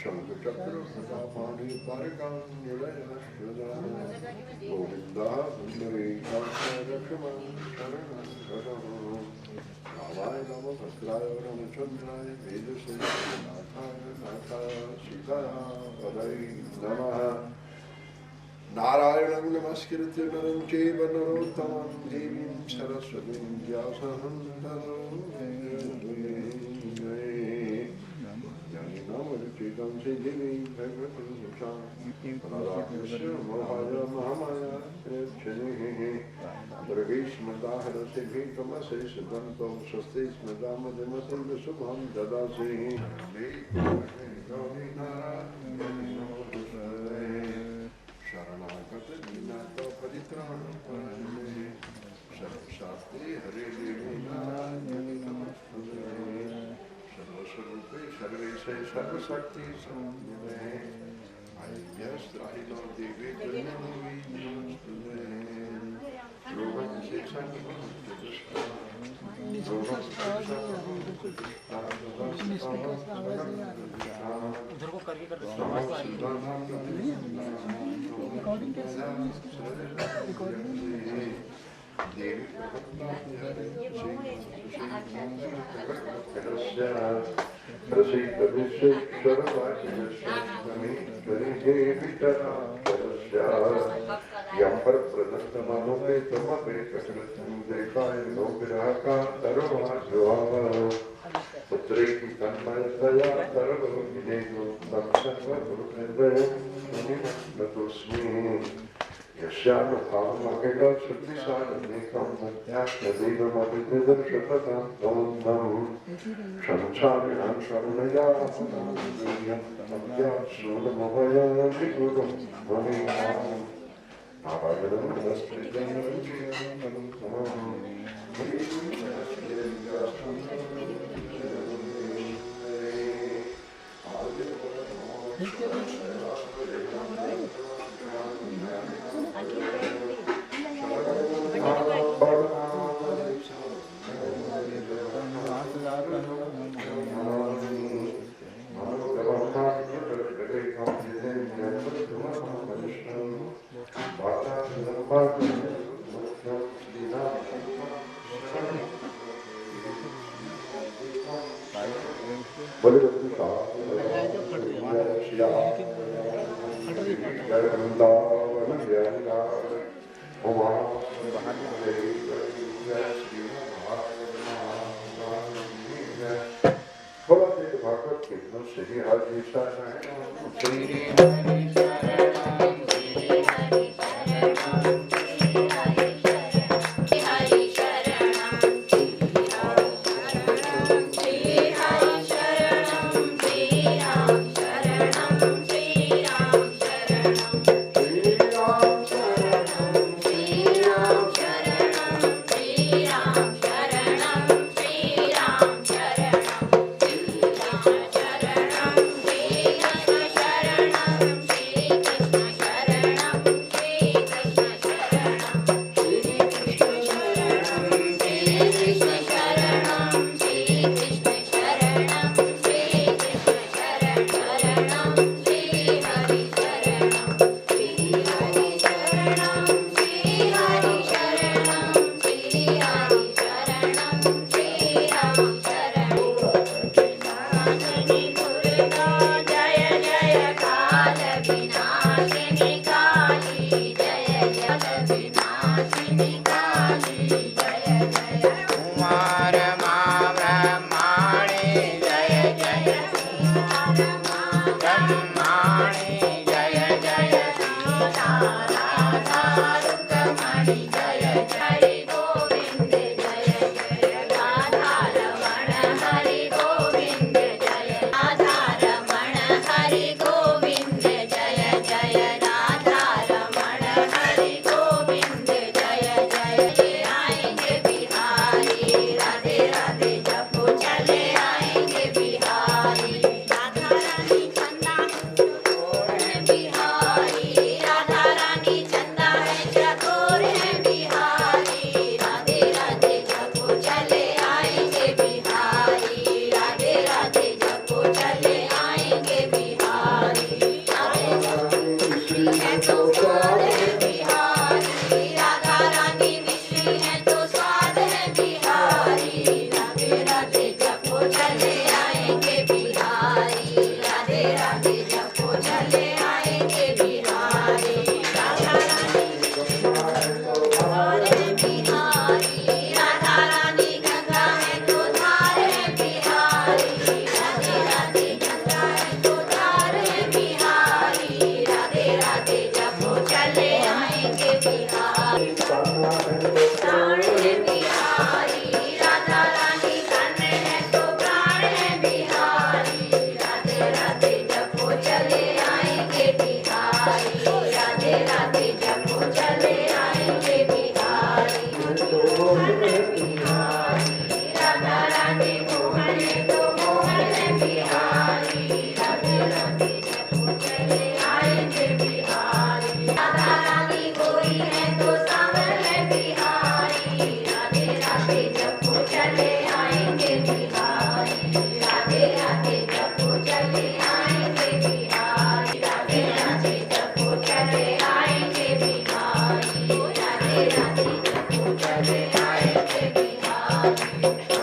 शंखचक्र प्रतापाणि पारिकान्यलयश्रुदा गोविन्दा सुन्दरीकाक्षरक्षमां शरणं शरणं रामाय नमः भद्राय रामचन्द्राय वेदसे नाथाय नाथाय सीताय पदये नमः नारायणं नमस्कृत्य नरं चैव नरोत्तमं देवीं सरस्वतीं व्यासं ततो चेतं से देवी भगवती मोहाय महामाया दुर्गेश्मदाहर से भीकमसे सुगंतो स्वस्ति स्मदामदिमसं शुभं ददासि शरणागत दीनाथ परित्राणपरायणे सर्वशास्त्रे हरे देवी नारायणे नमस्ते सर्वस्वरूपे सर्वेशे सर्वशक्ति संयुते अय्यस्त्राहिनो देवी जन्मभूमि नमस्ते रोहन से सर्वं उधर को करके कर यम पर प्रदत्त मानो पे तुम पे कसरतम देखाय नो विरह का तरुणा जुआवरो पुत्री की तन्मयतया तरलो विनेगो तमसर्व गुरुहृदय मुनिमतोस्मि यस्यानु भावमकेला शुद्धिसारनेकं मध्यात्मदेवमभिदर्शततां तोन्नं शंसामिनां शरणया तमज्ञासूनमभयामि गुरुं मुनिनाम् नारायणं नमस्कृतं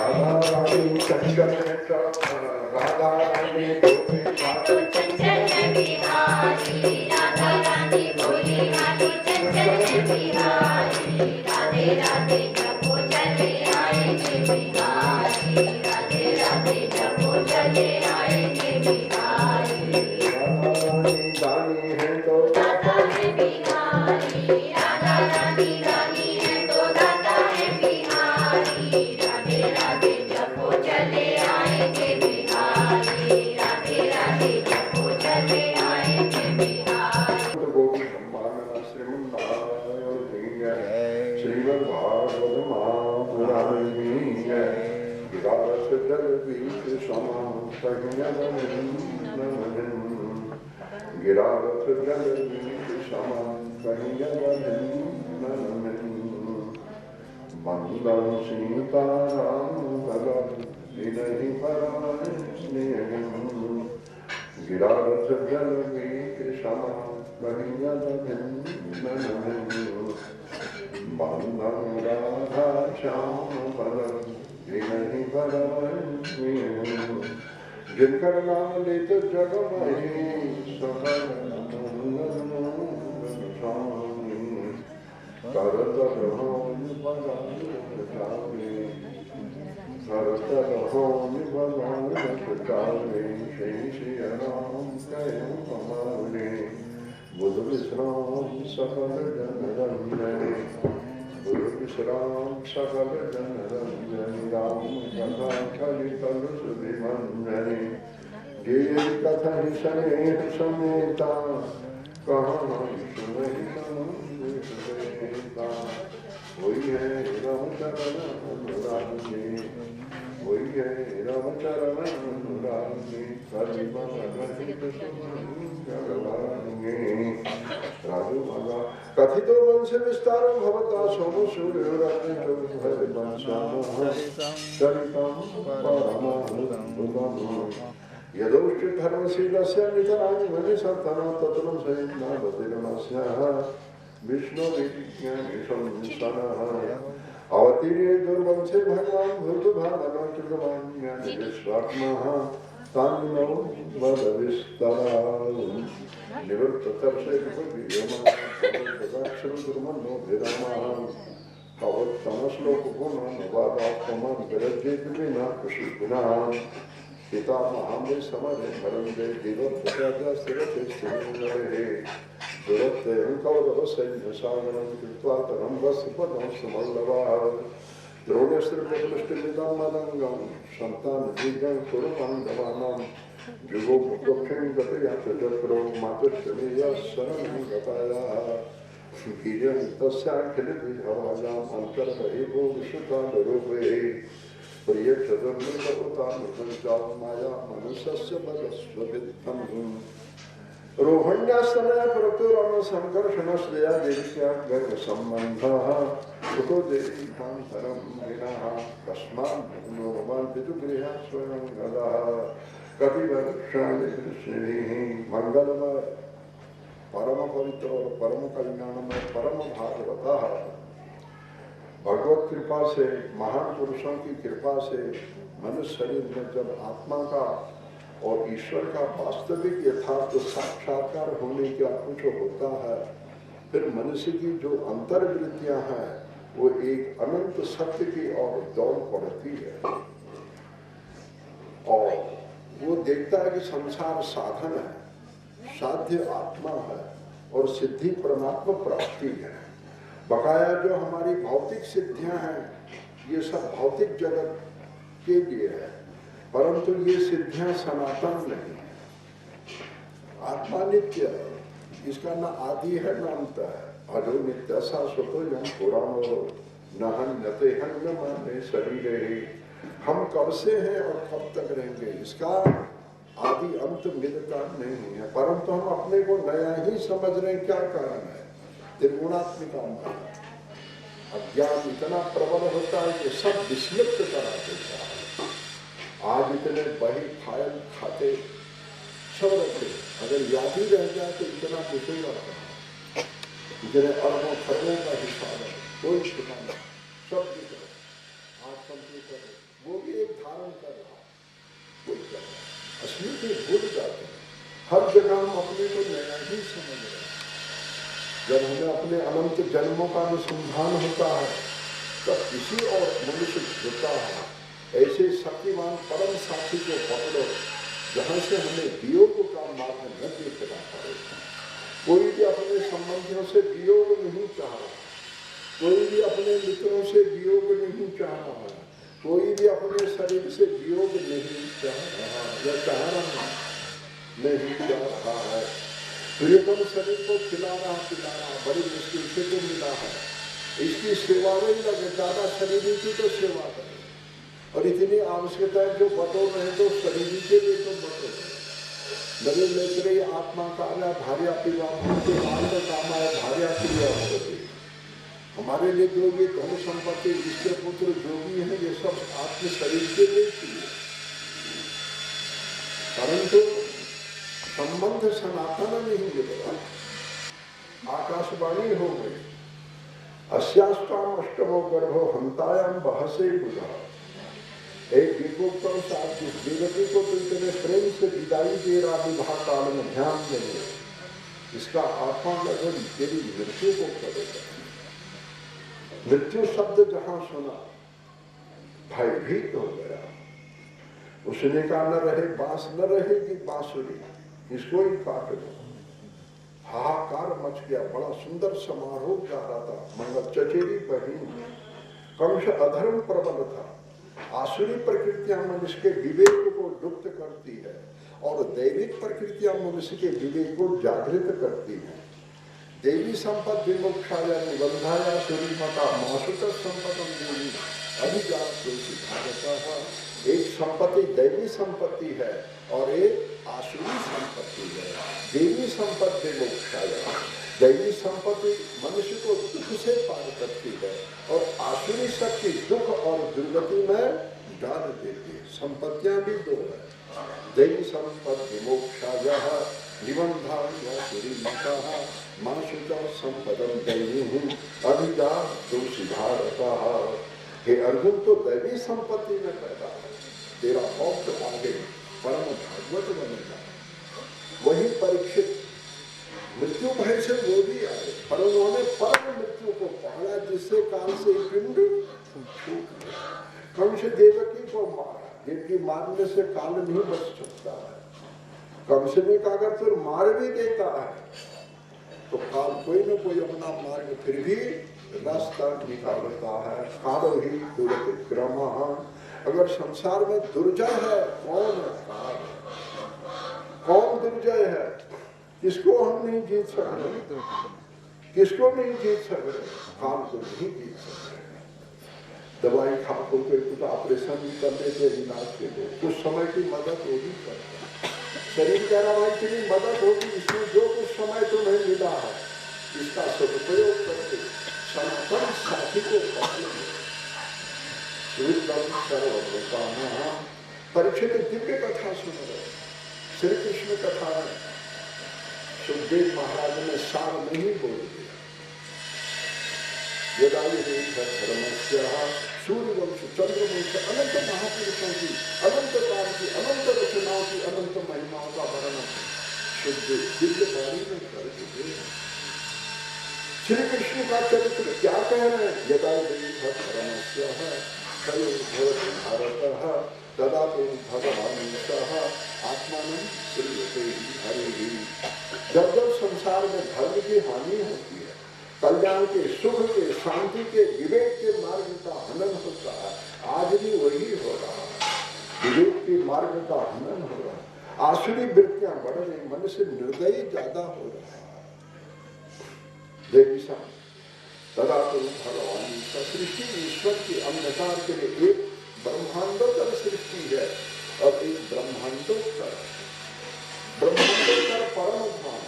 राधा रानी चंचल राधा रानी चंचल बिहारी राधा रानी भोली भाली चंचल बिहारी राधे राधे जपो चले आएंगे बिहारी राधे राधे जपो चले आएंगे बिहारी राधा रानी रानी है तो दाता है बिहारी राधा रानी रानी है तो दाता है बिहारी राधे राधे जपो चले आएंगे बिहारी राधे राधे जपो चले आएंगे बिहारी गोपी सम्मान श्रीमन्नारायण श्रीमद् भागवत महापुराणी गिरास जल बीच समान गिरास जल बीच समान मंदम सीताराम विनहि पराय स्नेह गिरास जल बीच समान बंदम राधा श्याम पदम विनहि पराय जिनकर नाम लेते जग में सकल करत रहो भगवान श्री श्री राम जय हमारे बुध विश्राम सकल जन रंजन बुध विश्राम सकल जन रंजन राम कथा खलि कल सुभिमंजन गे कथा स्नेह समेता कहाँ सुनेता वही है रामचरण अनुरागी वही है रामचरण अनुरागी राजू भगा कथितो वंश विस्तार भवता सोम सूर्य चरितम परमानंदम यदोष्ट धर्मशीलस्य नितराणि मनिसर्तना तत्त्वं सयन्नावतिर्मस्य विष्णु विज्ञानिशंसनः अवतीर्य दुर्वंशे भगवान् भूतभावनं कृतवान्यनिस्वात्मः तान्नो वदविस्तराम् निवृत्ततर्षे विपदीयमानः कवत्तमश्लोकगुणनवादात्मन् विरज्येत विना कुशीपुनः पितामहं समरे भरन्दे दिवप्रजास्थिरते स्थिरे दुरत्ते कौरवसैन्यसागरं कृत्वा तरं वस्पदं सुमल्लवाः द्रोणस्त्रिपदृष्टिमिदं मदङ्गं सन्तानबीजं कुरु पाण्डवानां युगो मुक्तक्षें गतया च चक्रो मातुश्चमेयः शरणं गतायाः वीर्यं तस्याखिलविहवायाम् अन्तर्बहिर्भो विश्वकालरूपे प्रियक्षतमृतपुतामृतं माया मनुष्यस्य बलस्वविद्धम् रोहण्यास्तनय प्रतुरम संकर्षणश्रया देव्या गर्भसम्बन्धः कुतो देवीकान्तरं विनः कस्मात् नो भवान् पितुगृहः स्वयं गतः कपिवर्षाणि कृष्णैः मङ्गलमय परम पवित्र और परम कल्याणमय परम भागवतः भगवत कृपा से महान पुरुषों की कृपा से मनुष्य शरीर में जब आत्मा का और ईश्वर का वास्तविक यथार्थ साक्षात्कार होने का कुछ होता है, फिर मनुष्य की जो अंतर्वृत्तियां हैं वो एक अनंत सत्य की ओर दौड़ पड़ती है और वो देखता है कि संसार साधन है, साध्य आत्मा है और सिद्धि परमात्मा प्राप्ति है। बकाया जो हमारी भौतिक सिद्धियां हैं ये सब भौतिक जगत के लिए है, परंतु ये सिद्धियां सनातन नहीं है। आत्मा नित्य है, इसका न आदि है न अंत है। अजो नित्य सा स्वतो जन पुराणो न हन्यते हन्य माने शरीरे। हम कब से हैं और कब तक रहेंगे इसका आदि अंत मिलता नहीं है, परंतु हम अपने को नया ही समझ रहे हैं। क्या कारण है? त्रिगुणात्मिका माया, अज्ञान इतना प्रबल होता है कि सब विस्मृत करा देता है। आज इतने बही खायल खाते सब रखे, अगर याद ही रह जाए तो इतना बिछेगा कहाँ? इतने अरबों खरबों का हिसाब है, कोई ठिकाना, सब दिख रहा। कर रहे, वो भी एक धारण कर रहा, कोई कर रहा, असली भूल जाते हैं। हर जगह हम अपने को नया ही समझ रहे हैं। जब हमें अपने अनंत जन्मों का अनुसंधान होता है तब किसी और मनुष्य होता है, ऐसे शक्तिमान परम साथी को पकड़ो जहां से हमें वियोग का मार्ग न देखना पड़े। कोई भी अपने संबंधियों से वियोग नहीं चाह रहा, कोई भी अपने मित्रों से वियोग नहीं चाह रहा, कोई भी अपने शरीर से वियोग नहीं चाह रहा या चाह रहा नहीं चाह रहा है। प्रियतम शरीर को पिला रहा बड़ी मुश्किल से तो मिला है, इसकी सेवा में लगे, ज्यादा शरीर की तो सेवा करें। और इतनी आवश्यकता है जो बटोर रहे तो शरीर के लिए तो बटोर लगे लेकर आत्मा कार्य भार्या पिवा के मार्ग काम है, भार्या क्रिया होती। हमारे लिए जो ये धन संपत्ति जिसके पुत्र जो भी है ये सब आत्म शरीर के लिए चाहिए, परंतु संबंध सनातन नहीं मिलेगा। आकाशवाणी हो गई, अस्याष्टाम अष्टमो गर्भो हंतायाम बहसे बुझा। एक विभोक्तम साथ जिस देवती को तो इतने प्रेम से विदाई दे रहा विवाह काल में ध्यान देंगे, इसका आत्मा लगन तेरी मृत्यु को करेगा। मृत्यु शब्द जहां सुना भयभीत हो गया। उसने कहा न रहे बांस न रहेगी बांसुरी, इसको ही काट दो। हाहाकार मच गया, बड़ा सुंदर समारोह जा रहा था। मंगल चचेरी बहिन कंस अधर्म प्रबल था। आसुरी प्रकृतियां मनुष्य के विवेक को लुप्त करती है और दैविक प्रकृतियां मनुष्य के विवेक को जागृत करती है। देवी संपद विमुक्षाया निबंधाया सूर्यमता मासुत संपदम देवी अभिजात भारत। एक संपत्ति दैवी संपत्ति है और एक आसुरी संपत्ति है। देवी संपत्ति विमुक्षाया, दैवी संपत्ति मनुष्य को दुख से पार करती है और आसुरी शक्ति दुख और दुर्गति में डाल देती है। संपत्तियां भी दो है, दैवी संपत्ति मोक्षाया निबंधासूरी माता मासुता संपदम दैवी अभिजात भारत। हे अर्जुन, तो दैवी संपत्ति में पैदा है, तेरा भक्त आगे परम भागवत बनेगा। वही परीक्षित मृत्यु भय से वो भी आए, पर उन्होंने परम मृत्यु को पकड़ा जिससे काल से पिंड छूट गया। कंस देवकी को मारा, जिनकी मारने से काल नहीं बच सकता है। कंस ने कहा अगर तू मार भी देता है तो काल कोई न कोई अपना मार्ग फिर भी रास्ता निकालता है। कालो ही दुर्विक्रम। अगर संसार में दुर्जय है कौन है? कौन दुर्जय है? किसको हम नहीं जीत सकते? किसको नहीं जीत सकते? काल को नहीं जीत सकते। दवाई खाओ कोई कुछ ऑपरेशन भी कर देते इलाज के लिए, कुछ समय की मदद वो भी करता है। शरीर कह रहा भाई तेरी मदद होगी, इसमें जो कुछ समय तुम्हें मिला है इसका सदुपयोग करके सनातन साथी को परीक्षित दिव्य कथा सुन रहे। श्री कृष्ण कथा में सुखदेव महाराज ने सार नहीं बोल दिया। धर्मस्य सूर्यवंश चंद्रवंश अनंत महापुरुषों की अनंत काल की अनंत रचनाओं की अनंत महिमाओं का वर्णन शुद्ध दिव्य वाणी में कर दिए। श्री कृष्ण का चरित्र क्या कह रहे हैं? यदा धर्मस्य भारत तदा तो भगवान आत्मानं श्रीयते हरि। जब जब संसार में धर्म की हानि होती है, कल्याण के सुख के शांति के विवेक के मार्ग का हनन होता है। आज भी वही हो रहा है, विवेक के मार्ग का हनन हो रहा है। आसुरी वृत्तियां बढ़ रही, मनुष्य निर्दयी ज्यादा हो रहा है। देवी तदा तो भगवान सृष्टि ईश्वर की अंधकार के लिए एक ब्रह्मांडोत्तर सृष्टि है और एक ब्रह्मांडोत्तर परम धाम।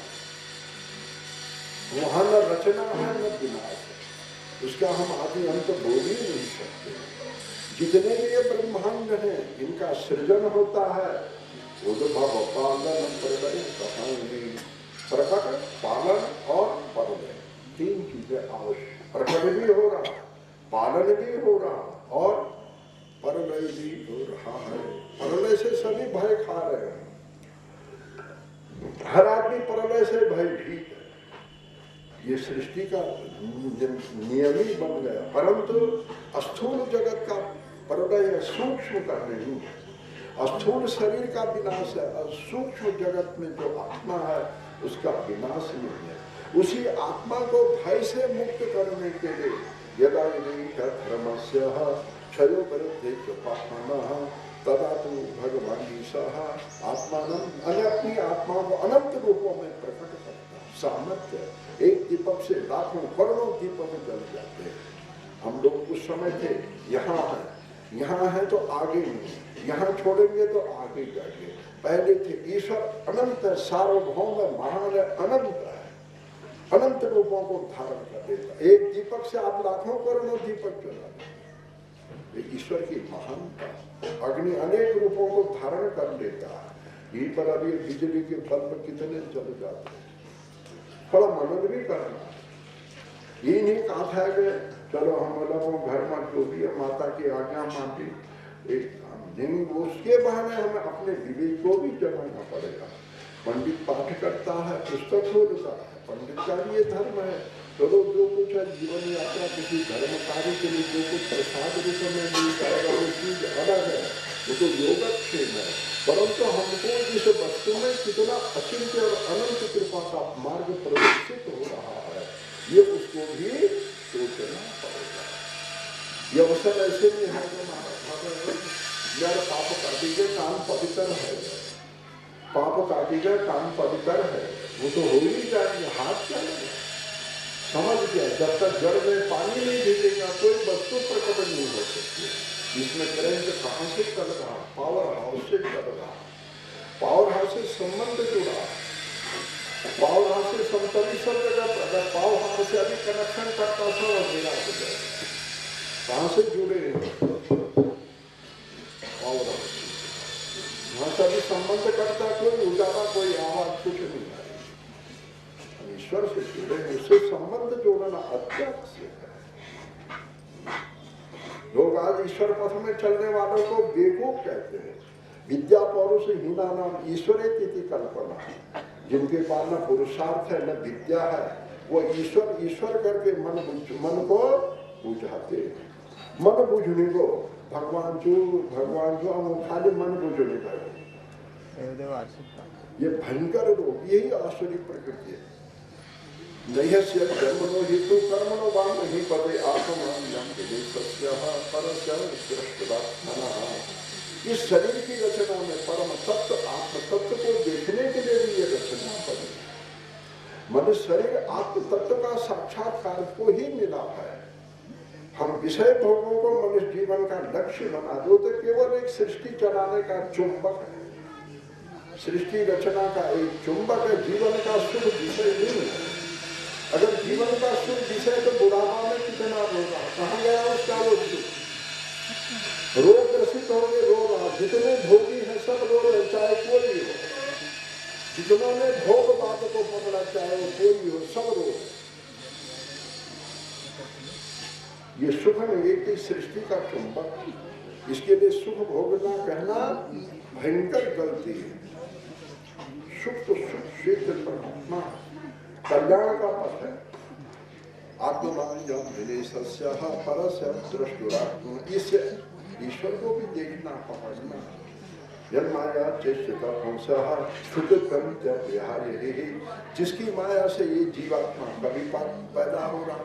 वहां न रचना है न विनाश है, उसका हम आदि अंत बोल ही नहीं सकते। जितने भी ये ब्रह्मांड हैं इनका सृजन होता है उद्भव पालन प्रलय कहानी। प्रकट पालन और प्रलय तीन चीजें आवश्यक। प्रकट भी हो रहा, पालन भी हो रहा और खा रहे हैं। हर आदमी प्रलय से भयभीत है, ये सृष्टि का नियम ही बन गया। परंतु स्थूल जगत का प्रलय सूक्ष्म का नहीं है, स्थूल शरीर का विनाश है और सूक्ष्म जगत में जो आत्मा है उसका विनाश नहीं है। उसी आत्मा को भय से मुक्त करने के लिए यदा धर्मस्य क्षयो विरुद्धे च पाप्मनः तदा तो भगवान ईशः आत्मानं अपनी आत्मा को अनंत रूपों में प्रकट करता है। सामर्थ्य एक दीपक से लाखों करोड़ों दीपक जल जाते हैं। हम लोग उस समय थे, यहाँ है तो आगे नहीं, यहाँ छोड़ेंगे तो आगे जाएंगे। पहले थे ईश्वर अनंत है, सार्वभौम है, महान है, अनंत है, अनंत रूपों को धारण कर देता। एक दीपक से आप लाखों करोड़ों दीपक जला देते। ईश्वर की महानता, अग्नि अनेक रूपों को धारण कर लेता है। यही पर अभी बिजली के बल्ब कितने जल जाते हैं, थोड़ा मनन भी करना। ये नहीं कहा था कि चलो हम लोगों घर में जो भी है माता की आज्ञा मानती, उसके बहाने हमें अपने विवेक को भी जगाना पड़ेगा। पंडित पाठ करता है, पुस्तक खोलता है, पंडित का भी ये धर्म है। चलो जो कुछ है जीवन यात्रा किसी धर्म कार्य के लिए जो कुछ प्रसाद रूप में मिल जाएगा वो चीज अलग है, वो तो योगक्षेम है। परंतु हमको इस वस्तु में कितना अचिंत्य और अनंत कृपा का मार्ग प्रदर्शित हो रहा है, ये उसको भी सोचना पड़ेगा। ये अवसर ऐसे नहीं है कि यार पाप काटिके काम पवित्र है, पाप काटिके काम पवित्र है, वो तो हो ही जाएंगे। हाथ क्या लगे, समझ गया, जब तक जड़ में पानी नहीं भेजेगा कोई वस्तु प्रकट नहीं हो सकती। इसमें करंट कहां से चल रहा, पावर हाउस से चल रहा, पावर हाउस से संबंध जुड़ा, पावर हाउस से समतली सब जगह। अगर पावर हाउस से अभी कनेक्शन करता तो मेरा हो जाए, कहां से जुड़े पावर हाउस, वहां से अभी संबंध करता कोई उजाला कोई आवाज कुछ नहीं है। ईश्वर से जुड़े, उससे संबंध जोड़ना अत्यावश्यक है। लोग आज ईश्वर पथ में चलने वालों को बेवकूफ कहते हैं। विद्या पौरुष हीना नाम ईश्वरेति कल्पना, जिनके पास न पुरुषार्थ है न विद्या है, वो ईश्वर ईश्वर करके मन को बुझाते हैं। मन बुझने को भगवान जो हम खाली मन बुझने का, ये भयंकर रोग, यही आसुरी प्रकृति है। नैहस्य जन्मनो हेतु कर्मणो वाम नहीं पदे आत्मनाम इस शरीर की रचना में परम तत्व आत्म तत्व को देखने के लिए भी ये रचना पड़ी। मनुष्य शरीर आत्म तत्व का साक्षात्कार को ही मिला है। हम विषय भोगों को मनुष्य जीवन का लक्ष्य बना दो तो केवल एक सृष्टि चलाने का चुंबक है, सृष्टि रचना का एक चुंबक है, जीवन का शुभ विषय नहीं है। अगर जीवन का सुख विषय तो बुढ़ापा में कितना रोगा, कहाँ गया उसका वो सुख, रोग ग्रसित होंगे, रो रहा। जितने भोगी हैं सब रो रहे, चाहे कोई हो, जितनों ने भोग बात को पकड़ा, चाहे वो कोई हो, सब रो रहे। ये सुख नहीं, एक सृष्टि का चुंबक, इसके लिए सुख भोगना कहना भयंकर गलती है। सुख तो सुख क्षेत्र परमात्मा कल्याण का पथ है। इससे ईश्वर को भी देखना पकड़ना। माया जिसकी माया से ये जीवात्मा कभी पैदा हो रहा,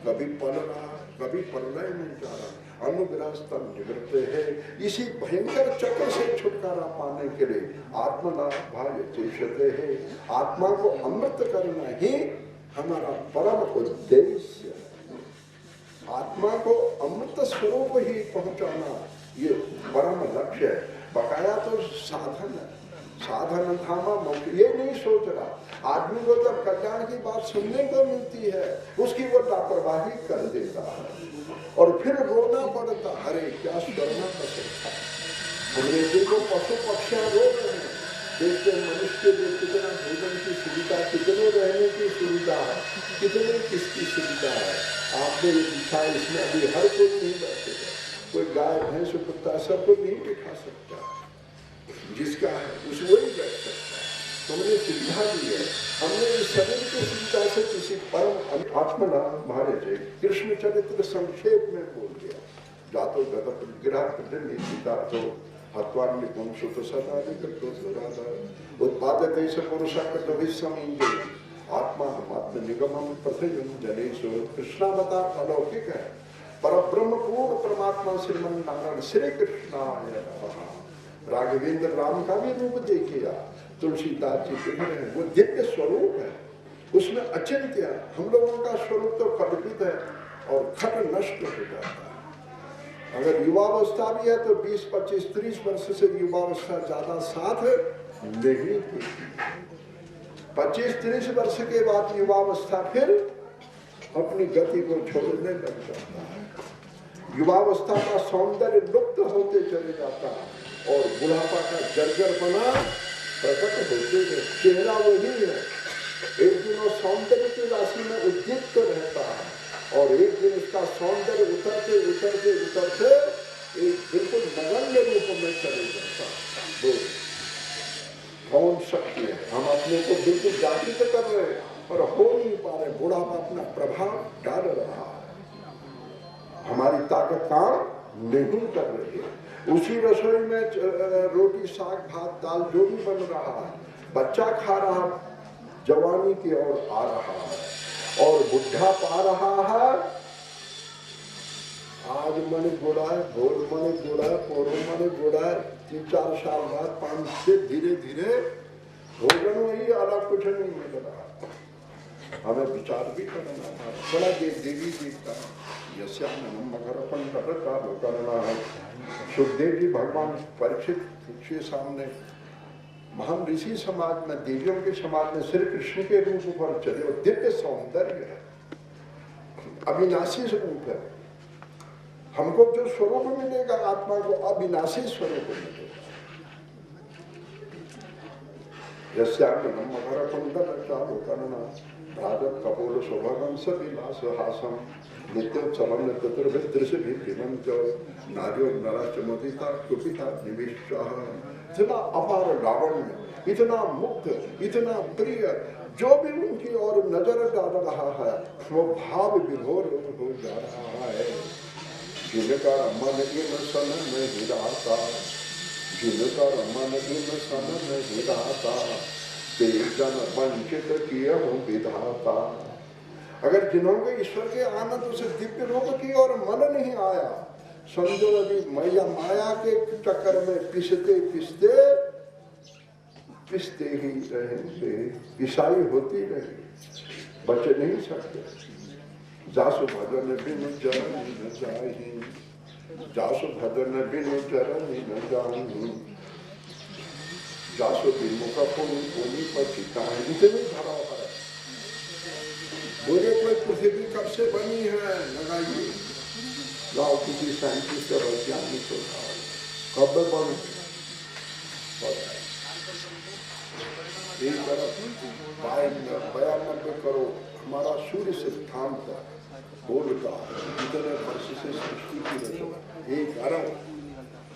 कभी पल रहा, कभी प्रलय में जा रहा, अनुग्रह स्तंभ निवृत्त है। इसी भयंकर चक्र से छुटकारा पाने के लिए आत्मना भाव चेष्यते है। आत्मा को अमृत करना ही हमारा परम उद्देश्य है। आत्मा को अमृत स्वरूप ही पहुंचाना ये परम लक्ष्य है। बकाया तो साधन है, साधन थामा मोक्ष, ये नहीं सोच रहा। आदमी को जब कल्याण की बात सुनने को मिलती है उसकी वो लापरवाही कर देता है और फिर रोना पड़ता, अरे क्या स्वर्णा पसंद। अंग्रेजी को पशु पक्षियां रो रहे हैं, देखते मनुष्य के लिए कितना भोजन की सुविधा, कितने रहने की सुविधा है, कितने किसकी सुविधा है। आपने ये दिखा, इसमें अभी हर कोई नहीं बैठेगा, कोई गाय भैंस कुत्ता सबको नहीं दिखा सकता। जिसका है उस वही बैठ सकता है। तुमने सुविधा दी है, हमने इस शरीर की सुविधा से किसी परम आत्मना महाराज कृष्ण चरित्र संक्षेप में बोल दिया। जातो गत प्रतिग्रह प्रतिनिधिता तो हत्वान निपुण सुत सदादि करतो दुरादा उत्पादक ऐसे पुरुषा करतो विस्मय आत्मा आत्म निगमम प्रथयन जनेशो कृष्णावतार अलौकिक है। परब्रह्म पूर्ण परमात्मा श्रीमन नारायण श्री कृष्णाय नमः। राघवेंद्र राम का भी रूप देखिएगा, तुलसीदास जी के है, वो दिव्य स्वरूप है, उसमें अचिंत्य। हम लोगों का स्वरूप तो कल्पित है और खट नष्ट हो जाता है। अगर युवावस्था भी है तो 20, 25, 30 वर्ष से युवावस्था ज्यादा साथ नहीं थी। 25-30 वर्ष के बाद युवावस्था फिर अपनी गति को छोड़ने लग जाता है। युवावस्था का सौंदर्य लुप्त होते चले जाता है और बुढ़ापा का जर्जर बना प्रकट होते हैं। चेहरा वही है, एक दिन वो सौंदर्य की राशि में उद्दीप्त रहता है और एक दिन उसका सौंदर्य उतरते उतरते उतरते एक बिल्कुल नगण्य रूप में चले जाता है। कौन शक्ति है, हम अपने को बिल्कुल जागृत कर रहे हैं और हो नहीं पा रहे। बुढ़ापा अपना प्रभाव डाल रहा है, हमारी ताकत काम नहीं कर रही है। उसी रसोई में रोटी साग भात दाल जो भी बन रहा है, बच्चा खा रहा, जवानी की ओर आ रहा है और बुढ़ा पा रहा है। आज मन गुड़ा है, भोर मन गुड़ा है, पोरो मन गुड़ा है। 3-4 साल बाद 5 से धीरे धीरे भोजन वही, अलग कुछ नहीं मिल रहा। हमें विचार भी करना है। बड़ा देवी जी का करना है। सुखदेव जी भगवान परीक्षित के सामने महान ऋषि समाज में, देवियों के समाज में श्री कृष्ण के रूप पर चले और दिव्य सौंदर्य है, अविनाशी स्वरूप है। हमको जो स्वरूप मिलेगा आत्मा को अविनाशी स्वरूप मिलेगा। भारत कपोल सौभागम सविलास हासम नित्योत्सवम तत्र विमंत नार्यो नराचमोदिता कुपिता निविष्टः। इतना अपार लावण्य, इतना मुक्त, इतना प्रिय, जो भी उनकी ओर नजर डाल रहा है वो भाव विभोर हो जा रहा है। जिनका मन इन सन में हिराता, जिनका मन इन सन में हिराता, ते जन वंचित किए हूँ विधाता। अगर जिन्होंने ईश्वर के आनंद से दिव्य रूप की और मन नहीं आया, समझो अभी माया के चक्कर में पिसते पिसते पिसते ही रहेंगे, ईसाई होती रहे, बच नहीं सकते। जासु भजन बिनु चरण न जाहि, जासु भजन बिनु चरण न जाहि, जासु विमुख भूमि पर ठिकाने। इतनी धरोहर है। बोले कोई पृथ्वी कब से बनी है, लगाइए गाँव किसी साइंटिस्ट और वैज्ञानिक को कब बनी। एक तरफ 92 करोड़ हमारा सूर्य सिद्धांत बोलता है, इतने वर्ष से सृष्टि की रचना। 1 अरब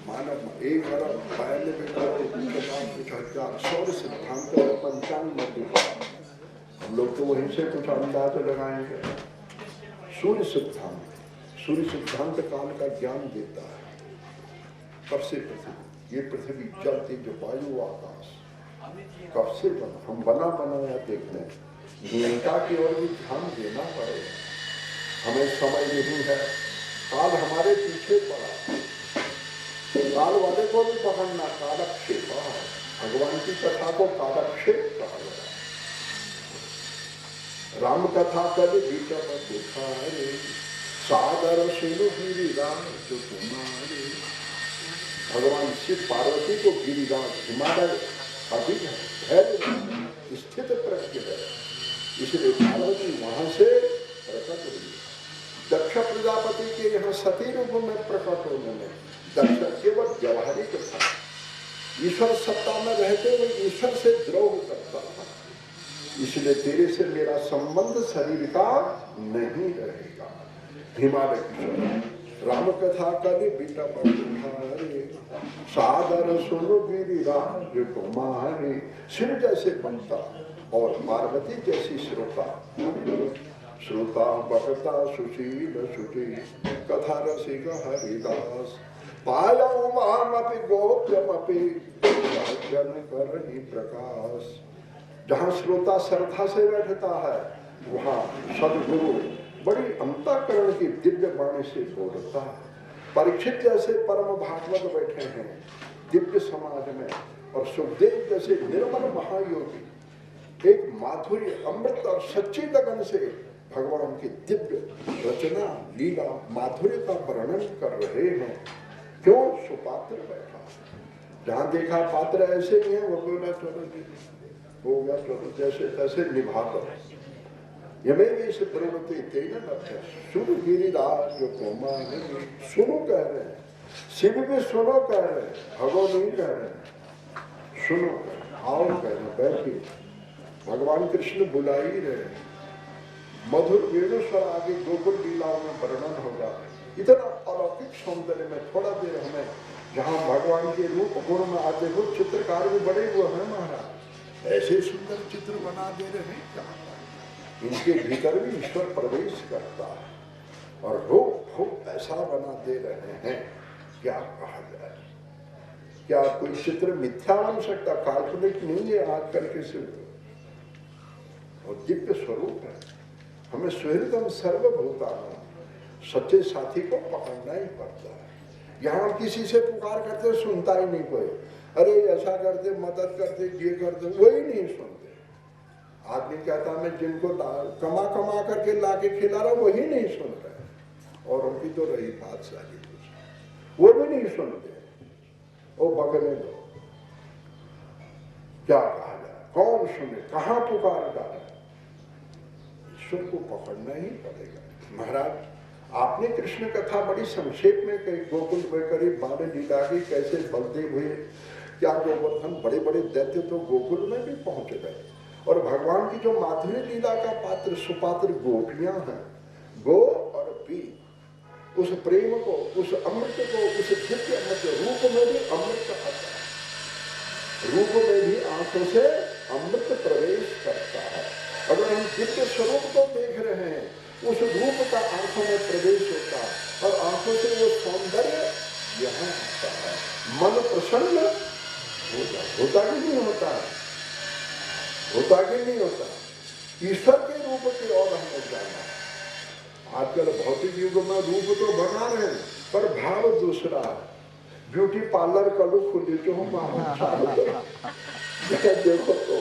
मानव, 1 अरब 92 करोड़ कुछ हजार सौर सिद्धांत और 95 हम लोग तो वहीं से कुछ अंदाज लगाएंगे। सूर्य सिद्धांत काल का ज्ञान देता है। कब से पृथ्वी, ये पृथ्वी जल तेज वायु आकाश कब से बना, हम बना बनाया देख लें। भूमिका की ओर भी ध्यान देना पड़ेगा। हमें समय नहीं है, काल हमारे पीछे पड़ा, काल वाले को भी पकड़ना कालक्षेप। भगवान की कथा को कालक्षेप कहा गया। राम कथा कल गीता पर देखा रे, सागर सुनो गिरिराज जो तुम्हारे। भगवान शिव पार्वती को गिरिराज हिमालय अभी है, स्थित प्रज्ञ है, इसलिए पार्वती वहां से प्रकट हुई। दक्ष प्रजापति के यहाँ सती रूप में प्रकट होने में दक्ष केवल व्यवहारिक था, ईश्वर सत्ता में रहते हुए ईश्वर से द्रोह करता था। इसलिए तेरे से मेरा संबंध शरीर का नहीं रहेगा। हिमालय की राम कथा कलि बिटप कुठारे, सादर सुनो गिरिराज कुमारी। शिव जैसे बनता और पार्वती जैसी श्रोता, श्रोता भक्ता सुशील सुची, कथा रसिक हरिदास। पाया उमामपि गोप्यमपि, जन करहि प्रकाश। जहाँ श्रोता श्रद्धा से बैठता है, वहाँ सदगुरु बड़ी अंतःकरण की दिव्य वाणी से बोलता है। परीक्षित जैसे परम भागवत बैठे हैं दिव्य समाज में, और सुखदेव जैसे निर्मल महायोगी एक माधुर्य अमृत और सच्ची लगन से भगवान की दिव्य रचना लीला माधुर्य का वर्णन कर रहे हैं। क्यों? सुपात्र बैठा, जहाँ देखा पात्र ऐसे ही है, वो बोला चलो जी हो गया, चलो जैसे तैसे निभा दो। यमें से प्रवृत्ति तेन लक्ष्य सुनो गिरिराज जो कोमा नहीं, सुनो कह रहे हैं, शिव भी सुनो कह रहे हैं, भगवान नहीं कह रहे हैं, सुनो आओ कह रहे हैं, बैठिए। भगवान कृष्ण बुला ही रहे। मधुर वेणुस्वर आगे गोकुल लीलाओं में वर्णन होगा। इतना अलौकिक सौंदर्य में थोड़ा देर हमें, जहाँ भगवान के रूप गुण में आते हुए चित्रकार भी बड़े हुए हैं महाराज, ऐसे सुंदर चित्र बना दे रहे हैं क्या? इनके भीतर भी ईश्वर प्रवेश करता है और रूप ऐसा बना दे रहे हैं, क्या कहा जाए? क्या कोई चित्र मिथ्या बन सकता? काल्पनिक नहीं है आज कल के सिर्फ, और दिव्य स्वरूप है। हमें सुहृदम सर्वभूतानां, सच्चे साथी को पकड़ना ही पड़ता है। यहाँ किसी से पुकार करते सुनता ही नहीं कोई, अरे ऐसा करते, मदद करते, ये करते, वही नहीं सुनते। आदमी कहता मैं जिनको कमा कमा करके लाके खिला रहा, वही नहीं सुन रहे, और उनकी तो रही बादशाही, वो भी नहीं सुनते। वो बगने दो, क्या कहा जाए? कौन सुने? कहाँ पुकार डाले? ईश्वर को पकड़ना ही पड़ेगा। महाराज आपने कृष्ण कथा बड़ी संक्षेप में कही, गोकुल में करीब बाल लीला की, कैसे बलदेव हुए, क्या गोवर्धन बड़े बड़े दैत्य तो गोकुल में भी पहुंच गए, और भगवान की जो माधुर्य लीला का पात्र सुपात्र गोपियां हैं, गो और पी, उस प्रेम को, उस अमृत को, उस दिव्य अमृत रूप में भी अमृत आता है, रूप में भी आंखों से अमृत प्रवेश करता है। अगर हम दिव्य स्वरूप को देख रहे हैं, उस रूप का आंखों में प्रवेश होता है, और आंखों से वो सौंदर्य यहाँ आता है, मन प्रसन्न होता कि नहीं होता है? होता कि नहीं होता? ईश्वर के रूप की ओर हमें जाना। आजकल भौतिक युग में रूप तो बना रहे हैं, पर भाव दूसरा है। ब्यूटी पार्लर का लुक खुली जो देखो तो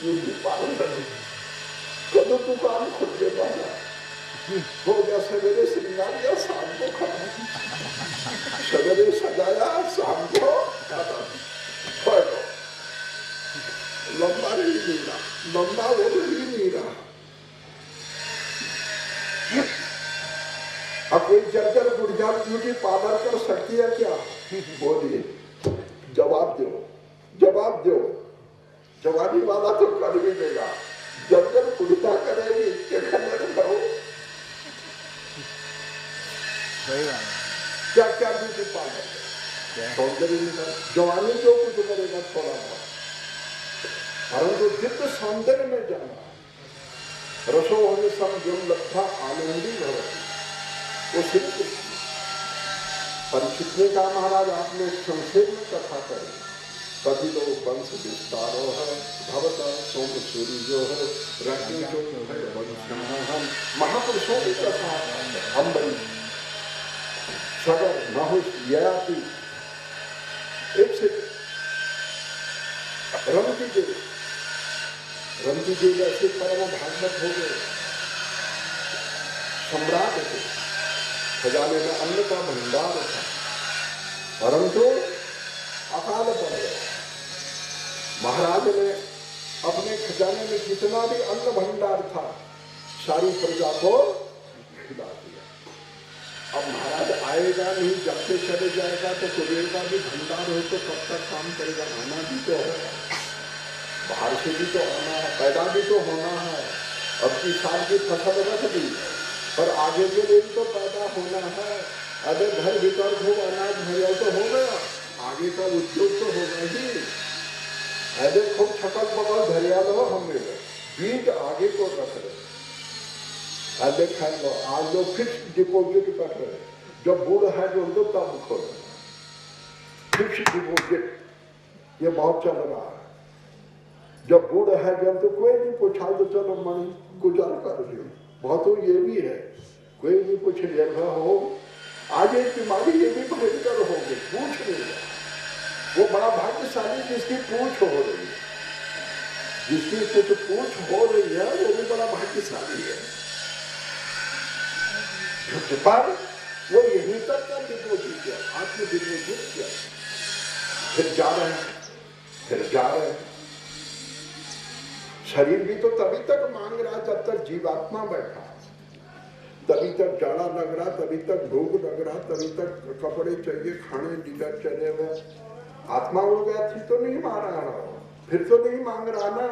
ब्यूटी पार्लर कदों दुकान खुल के बना हो गया, सवेरे श्रृंगार या शाम को खत्म, सवेरे सजाया शाम को खत्म। लंबा ही नहीं रहा, लंबा वो ही नहीं रहा। अब कोई जर्जर गुड़िया ब्यूटी पार्लर कर सकती है क्या? बोलिए, जवाब दो, जवाब दो। जवानी वाला तो कर भी देगा, जर्जर गुड़िया करेगी, इसके खबर करो क्या क्या ब्यूटी पार्लर सौंदर्य जवानी जो कुछ करेगा थोड़ा बहुत, परंतु दिव्य सौंदर्य में जाना। रसो होने समझम लब्धा आनंदी भवति, वो श्री कृष्ण। परीक्षित ने कहा महाराज आपने संक्षेप में कथा करी, कभी तो वंश विस्तारो है, भवता सोम सूर्यो है, रज्ञो जो है वंशम, महापुरुषों की कथा अम्बरी सगर नहुष ययाति, एक से रंती जी ऐसे परम भागवत हो गए, सम्राट थे, खजाने में अन्न का भंडार था, परंतु अकाल पड़ गया। महाराज ने अपने खजाने में जितना भी अन्न भंडार था सारी प्रजा को खिला दिया। अब महाराज आएगा नहीं, जाके चले जाएगा तो कुबेर का भी भंडार हो तो कब तक काम करेगा? आना भी तो है, बाहर से भी तो आना है, पैदा भी तो होना है। अब की साल की फसल रख दी, पर आगे के लिए तो पैदा होना है। अगर घर भीतर खूब अनाज भरिया तो हो गया, आगे का उद्योग तो होगा ही। अरे खूब छकल पकल धरिया लो, हम बीज आगे को रख रहे। अरे खान लो, आज लोग फिक्स डिपोजिट कर रहे, जब बूढ़ है जो उनको तब खोल फिक्स डिपोजिट, ये बहुत चल रहा है। जब बूढ़ है जब तो कोई नहीं पूछा तो चलो मणि गुजार कर लियो, बहुत तो ये भी है, कोई नहीं पूछ लिया हो। आज एक बीमारी ये भी भयंकर हो गई, पूछ नहीं रहा। वो बड़ा भाग्यशाली जिसकी पूछ हो रही है, जिसकी कुछ पूछ हो रही है वो भी बड़ा भाग्यशाली है। पर वो यहीं तक का डिपोजिट किया, आत्म डिपोजिट किया, फिर जा रहे हैं, फिर जा रहे हैं। शरीर भी तो तभी तक मांग रहा जब तक जीवात्मा बैठा, तभी तक जाड़ा लग रहा, तभी तक भूख लग रहा, तभी तक कपड़े चाहिए, खाने लीडर चले हुए। आत्मा उड़ गया थी तो नहीं मार रहा, फिर तो नहीं मांग रहा ना,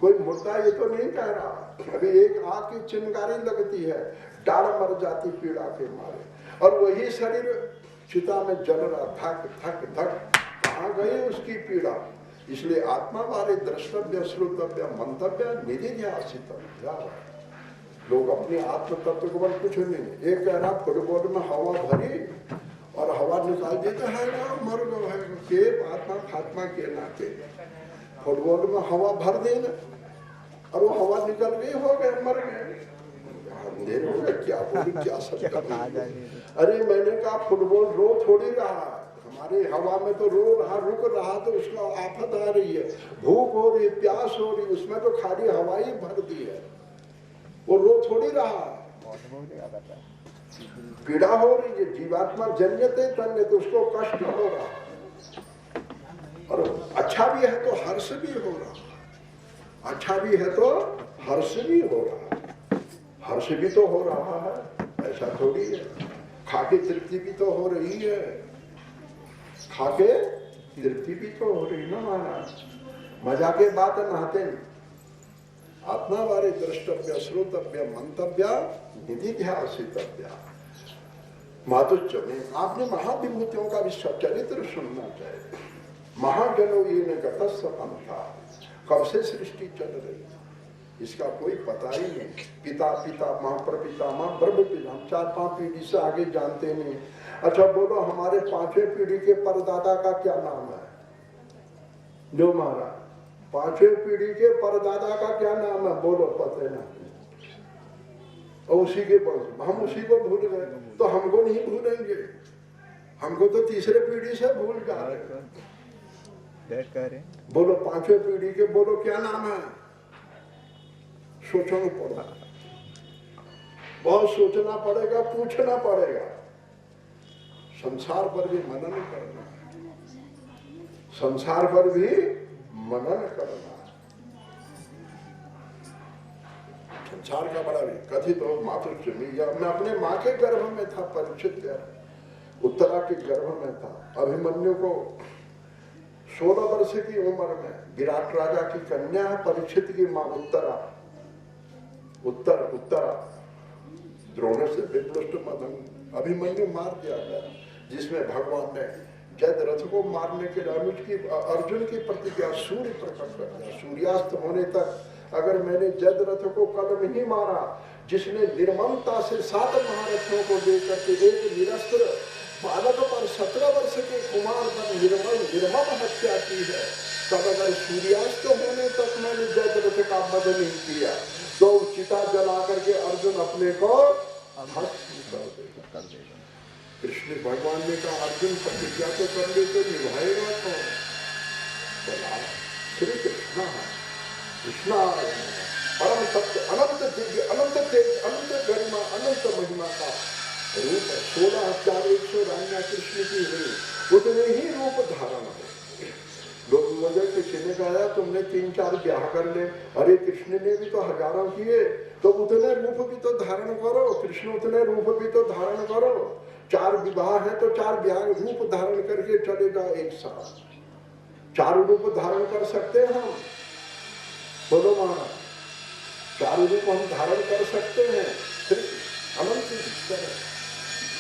कोई मुद्दा ये तो नहीं कह रहा। अभी एक आग की चिंगारी लगती है, डाल मर जाती पीड़ा के मारे, और वही शरीर चिता में जल रहा, धक धक धक, कहाँ गई उसकी पीड़ा। इसलिए आत्मा वाले द्रष्टव्य श्रोतव्य मंतव्य निधि ध्यासितव्य। लोग अपने आत्म तत्व को कुछ नहीं, एक कह रहा फुटबॉल में हवा भरी और हवा निकाल देता है ना, मर गो है के आत्मा खात्मा के नाते। फुटबॉल में हवा भर देना और वो हवा निकल गई, हो गए, मर गए, अंधेरे हो गए, क्या बोली क्या सकता। अरे मैंने कहा फुटबॉल रो थोड़ी रहा, हमारे हवा में तो रो रहा, रुक रहा तो उसका आफत आ रही है, भूख हो रही, प्यास हो रही, उसमें तो खाली हवा ही भर दी है, वो रो थोड़ी रहा। पीड़ा हो रही है, जीवात्मा जन्यते तन्य, तो उसको कष्ट हो रहा, और अच्छा भी है तो हर्ष भी हो रहा, अच्छा भी है तो हर्ष भी हो रहा, हर्ष भी तो हो रहा है, ऐसा थोड़ी है। खाके तृप्ति भी तो हो रही है, खाके तृप्ति भी तो हो रही ना महाराज। मजा के बात नहाते नहीं। आत्मा वाले द्रष्टव्य श्रोतव्य मंतव्य निधि ध्यासितव्य। मातुच्च में आपने महाविभूतियों का भी चरित्र सुनना चाहिए। महाजनो ये न गतस्वपंथा, कब से सृष्टि चल रही इसका कोई पता ही नहीं। पिता पिता माँ प्रपिता माँ ब्रह्म पिता, हम 4-5 पीढ़ी से आगे जानते नहीं। अच्छा बोलो हमारे 5वें पीढ़ी के परदादा का क्या नाम है? जो महाराज 5वें पीढ़ी के परदादा का क्या नाम है? बोलो पता ना, और उसी के हम उसी को भूल गए, तो हमको नहीं भूलेंगे, हमको तो तीसरे पीढ़ी से भूल जा रहे। बोलो 5वें पीढ़ी के, बोलो क्या नाम है? सोचना पड़ेगा, बहुत सोचना पड़ेगा, पूछना पड़ेगा, संसार पर भी मनन करना, संसार पर भी मनन करना। संसार का बड़ा भी कथित हो मातृचमी, मैं अपने माँ के गर्भ में था, परीक्षित उत्तरा के गर्भ में था। अभिमन्यु को 16 वर्ष की उम्र में विराट राजा की कन्या है, परीक्षित की माँ उत्तरा, उत्तरा द्रोण से विप्लुष्ट मदन अभिमन्यु मार दिया गया, जिसमें भगवान ने जयद्रथ को मारने के लिए अर्जुन की प्रतिज्ञा सूर्य प्रकट कर दिया। सूर्यास्त होने तक अगर मैंने जयद्रथ को कल नहीं मारा, जिसने निर्ममता से 7 महारथों को लेकर के एक निरस्त्र बालक पर 17 वर्ष के कुमार पर निर्मम हत्या की है, तब अगर सूर्यास्त होने तक मैंने जयद्रथ का वध नहीं किया तो चिता जला करके अर्जुन अपने को भस्म कर देगा। कृष्ण भगवान ने कहा अर्जुन प्रतिज्ञा तो कर ले तो निभाएगा कौन? बोला श्री कृष्ण, कृष्णा परम सत्य अनंत दिव्य अनंत तेज अनंत गरिमा अनंत महिमा का रूप है। 16,100 रानियां कृष्ण की हुई, उतने ही रूप धारण है। लोग मुझे किसी ने कहा तुमने 3-4 ब्याह कर ले, अरे कृष्ण ने भी तो हजारों किए, तो उतने रूप भी तो धारण करो, कृष्ण उतने रूप भी तो धारण करो। 4 विवाह है तो 4 ब्याह रूप धारण करके चले जाओ एक साथ। 4 रूप धारण कर सकते हैं हम, बोलो महाराज, 4 रूप हम धारण कर सकते हैं। अनंत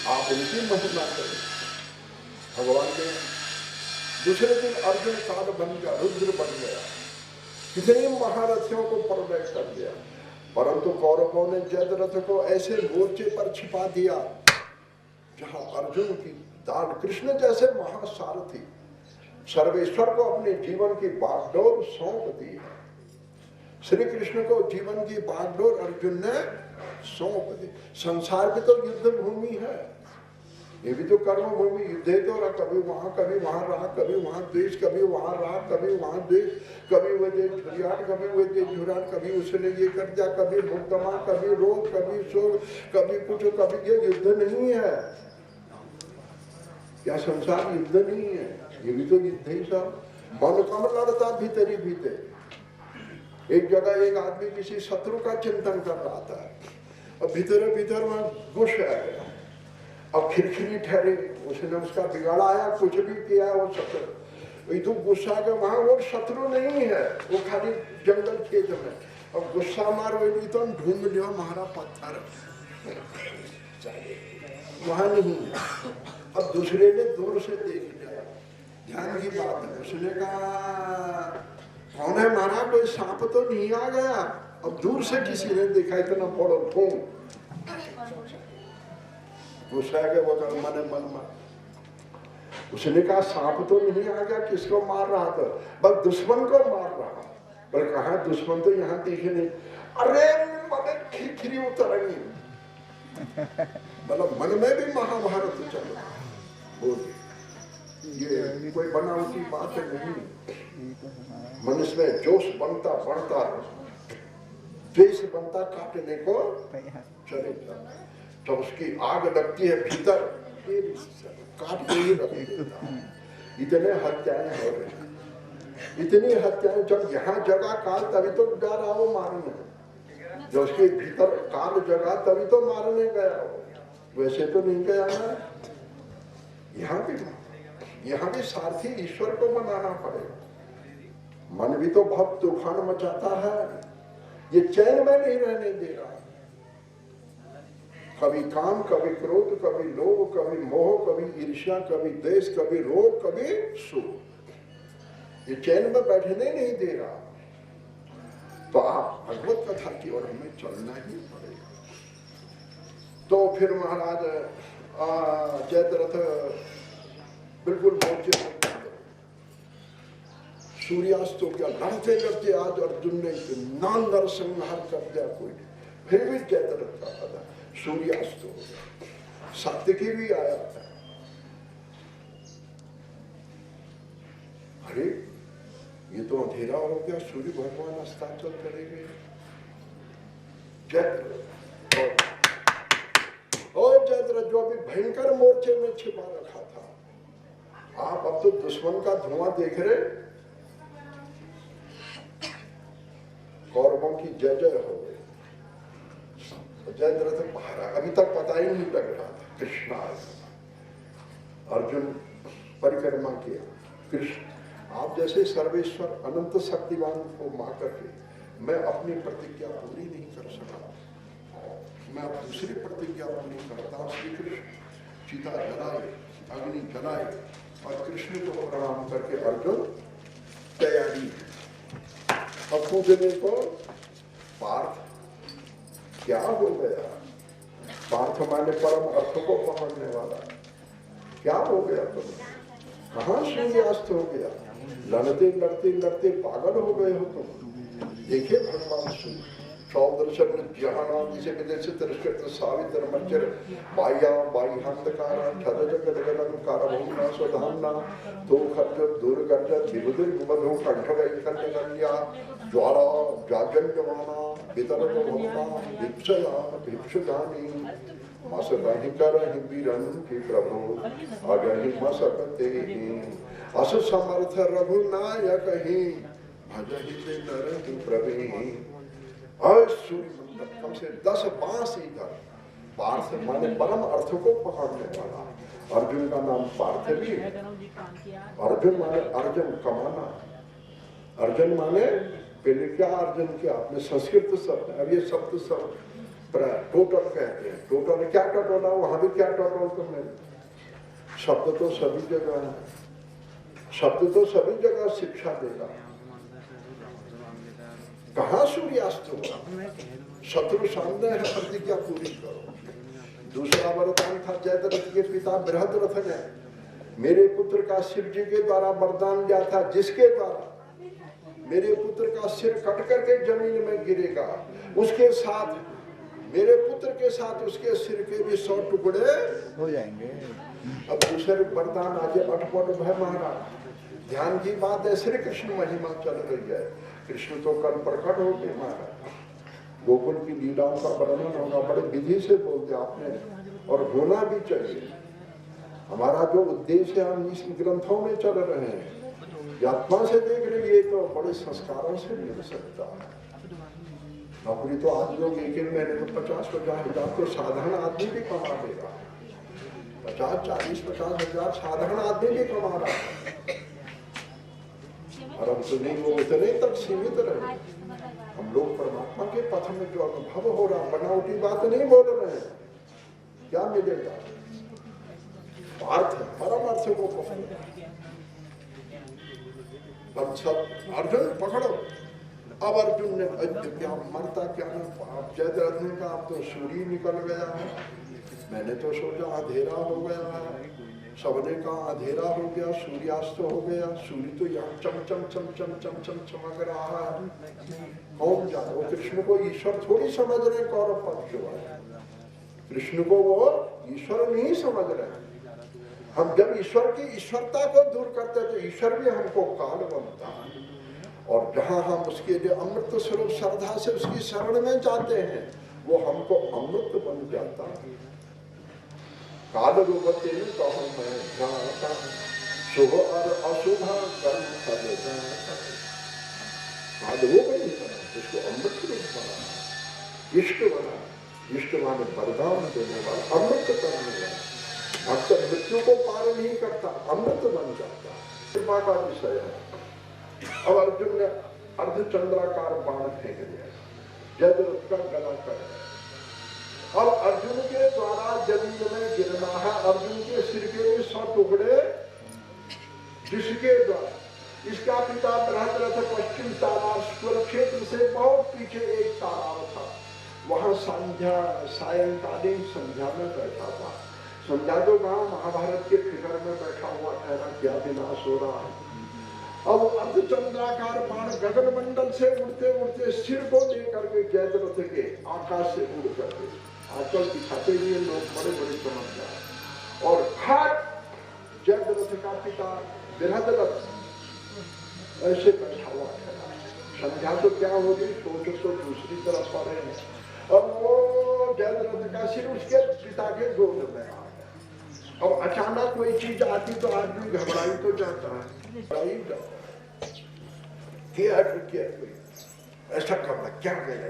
आप उनकी महिमा करें। भगवान ने दूसरे दिन अर्जुन काल बन गया, रुद्र बन गया, कितने महारथियों को पराजय कर दिया, परंतु कौरवों ने जयद्रथ को ऐसे मोर्चे पर छिपा दिया जहां अर्जुन की दान, कृष्ण जैसे महासारथी सर्वेश्वर को अपने जीवन की बागडोर सौंप दी है। श्री कृष्ण को जीवन की बागडोर अर्जुन ने सौंप दी। संसार भी तो युद्ध भूमि है, ये भी तो कर्म भूमि, युद्ध तो रहा, कभी वहां राग, कभी वहां द्वेष, कभी वहां राग, कभी वहां द्वेष, कभी वो दे झुरियाट, कभी वो दे झुराट, कभी उसने ये कर दिया, कभी मुकदमा, कभी रोग, कभी शोक, कभी कुछ, कभी ये युद्ध नहीं है। क्या संसार युद्ध नहीं है? ये भी तो युद्ध ही सब। मन कम लड़ता भीतरी भीतर। एक जगह एक आदमी किसी शत्रु का चिंतन कर रहा था और भीतर भीतर वहां घुस आ गया, अब खिरखिरी ठहरे, उसने उसका बिगाड़ाया, कुछ भी किया वो शत्रु, तो गुस्सा के वहां वो शत्रु नहीं है, वो खाली जंगल खेत में, अब गुस्सा मार वही तो ढूंढ लिया हमारा पत्थर वहां नहीं है। अब दूसरे ने दूर से देख लिया, ध्यान की बात है, उसने कहा कौन है मारा, कोई सांप तो नहीं आ गया? अब दूर से किसी ने देखा, इतना बड़ा ढूंढ, गुस्सा है वो मन में, उसने कहा सांप तो नहीं आ गया, किसको मार रहा था? बस दुश्मन को मार रहा। पर कहा दुश्मन तो यहाँ दिखे नहीं। अरे मन खिरखिरी उतरेंगी, मतलब मन में भी महाभारत चल रहा। ये कोई बनावटी बात नहीं, मनुष्य में जोश बनता बढ़ता, द्वेष बनता काटने को चले जाता, तो उसकी आग लगती है भीतर, काट के ही रख देता। इतने हत्याएं हो रही, इतनी हत्याएं, जब यहाँ जगह काल तभी तो जा रहा हो मारने, जो उसके भीतर काल जगह तभी तो मारने गया हो, वैसे तो नहीं गया ना। यहाँ भी सारथी ईश्वर को बनाना पड़ेगा। मन भी तो बहुत तूफान मचाता है, ये चैन में नहीं रहने दे रहा, कभी काम, कभी क्रोध, कभी लोभ, कभी मोह, कभी ईर्ष्या, कभी द्वेष, कभी रोग, कभी सुख, ये चैन में बैठने नहीं दे रहा। तो आप भगवत कथा की ओर हमें चलना ही पड़ेगा। तो फिर महाराज जयद्रथ बिल्कुल मोर्चे पर, सूर्यास्त हो गया, लड़ते लड़ते आज अर्जुन ने इतना नरसंहार कर दिया, कोई फिर भी जयद्रथ का पता, सूर्यास्त हो गया, सात्विकी भी आया था। अरे ये तो अंधेरा हो गया, सूर्य भगवान अस्ताचल करेंगे। जयद्रथ और जयद्रथ जो अभी भयंकर मोर्चे में छिपा रखा था, आप अब तो दुश्मन का धुआं देख रहे, कौरवों की जय जय हो गई। जयद्रथ बाहर, अभी तक पता ही नहीं लग रहा था। कृष्ण अर्जुन परिक्रमा किया, कृष्ण आप जैसे सर्वेश्वर अनंत शक्तिवान को मा करके मैं अपनी प्रतिज्ञा पूरी नहीं कर सका, मैं अब दूसरी प्रतिज्ञा पूरी करता हूँ। श्री कृष्ण चिता जलाए, अग्नि जलाए और कृष्ण को प्रणाम करके अर्जुन तैयारी अब पूजने को। पार्थ क्या हो गया? पार्थ माने परम अर्थ को पकड़ने वाला, क्या हो गया तुम? कहाँ सूर्यास्त हो गया? लड़ते लड़ते लड़ते पागल हो गए हो तुम। देखिए भगवान सूर्य सौदर्शन जहां जिसे विदेश तिरस्कृत सावित्र मच्चर बाह्या बाह्यांधकार छद जगदगलंकार भूमना स्वधामना तो खर्ज दुर्गर्ज विबुधुर विबधु कंठ वैकल्यकल्या ज्वाला जाजन्यमाना वितरत भवता भिक्षया भिक्षुदानी मसकहि करहि वीरन की प्रभु अगहि मसकते अस समर्थ रघुनायक ही भजहि ते नरहि प्रवीण। और सूर्य मंडल कम से 10 बांस इधर। पार्थ माने परम अर्थ को पकड़ने वाला। अर्जुन का नाम पार्थ भी है। अर्जुन माने अर्जुन कमाना। अर्जुन माने पहले क्या अर्जुन किया आपने संस्कृत शब्द, अब ये शब्द सब टोटल कहते हैं। टोटल क्या टटोला, वहां भी क्या टटोल तो नहीं। शब्द तो सभी जगह है, शब्द तो सभी जगह शिक्षा देगा। कहाँ सूर्यास्त हुआ, शत्रु सामने है, प्रतिज्ञा पूरी करो। दूसरा वरदान था जयद्रथ के पिता बृहद्रथ ने मेरे पुत्र का शिव जी के द्वारा वरदान दिया था, जिसके द्वारा मेरे पुत्र का सिर कट करके जमीन में गिरेगा, उसके साथ मेरे पुत्र के साथ उसके सिर के भी 100 टुकड़े हो जाएंगे। अब दूसरे वरदान आज अटपट भय महाराज, ध्यान की बात है। श्री कृष्ण महिमा चल रही है, कृष्ण तो कल प्रकट हो गए महाराज, गोकुल की लीलाओं का वर्णन होगा, बड़े विधि से बोलते आपने, और होना भी चाहिए। हमारा जो उद्देश्य हम इस ग्रंथों में चल रहे हैं, आत्मा से देख रहे, ये तो बड़े संस्कारों से मिल सकता है। नौकरी तो आज लोग एक महीने में 50-50 हजार तो साधारण आदमी भी कमा देगा। 50-40-50 हजार साधारण आदमी भी कमा रहा है, और हम तो नहीं, वो इतने तक सीमित रहे। हम लोग परमात्मा के पथ में जो अनुभव हो रहा, बनावटी बात नहीं बोल रहे हैं। क्या मिलेगा? अर्थ, परम अर्थ को पकड़ो। अब सब अर्जुन पकड़ो। अब अर्जुन ने क्या मरता क्या ना, जयद्रथ ने कहा अब तो सूर्य निकल गया है। मैंने तो सोचा अंधेरा हो गया है, सबने कहा अंधेरा हो गया, सूर्यास्त हो गया। सूर्य तो यहाँ चम चम चम चम चम चम चमक रहा है। कौन जाने, वो कृष्ण को ईश्वर थोड़ी समझ रहे कौरव पक्ष वाले, कृष्ण को वो ईश्वर नहीं समझ रहे। हम जब ईश्वर की ईश्वरता को दूर करते हैं तो ईश्वर भी हमको काल बनता है, और जहां हम उसके लिए अमृत स्वरूप श्रद्धा से उसकी शरण में जाते हैं, वो हमको अमृत बन जाता है। काल रूपते कहूं मैं ज्ञाता, शुभ और अशुभ कर्म सदा। काल वो नहीं बना, उसको अमृत रूप बना, इष्ट बना। इष्ट माने वरदान देने वाला, अमृत करने वाला। भक्त मृत्यु को पार नहीं करता, अमृत बन जाता। कृपा का विषय है। अब अर्जुन ने अर्धचंद्राकार बाण फेंक दिया, जयद्रथ का गला कट गया। अब अर्जुन के द्वारा जमीन में गिरना है, अर्जुन के सिर के भी 100 टुकड़े, जिसके द्वारा इसका पिता बृहद्रथ पश्चिम तालाब कुरुक्षेत्र से बहुत पीछे एक तालाब था, वहां संध्या सायंकालीन संध्या में बैठा था। संध्या तो गांव महाभारत के फिकर में बैठा हुआ ठहरा, क्या विनाश हो रहा है। अब अर्धचंद्राकार बाण गगन मंडल से उड़ते उड़ते सिर को लेकर के जयद्रथ के आकाश से उड़ करके आंचल दिखाते हुए लोग बड़े बड़े चमत्कार, और घाट जयद्रथ का पिता बृहद्रथ ऐसे बैठा हुआ ठहरा। संध्या तो क्या होगी, सोचो तो दूसरी तरफ पड़े हैं, और वो जयद्रथ का सिर उसके पिता के गोद में आ गया। अब अचानक कोई चीज आती तो आदमी घबराई तो जाता है, ऐसा करना क्या कहना,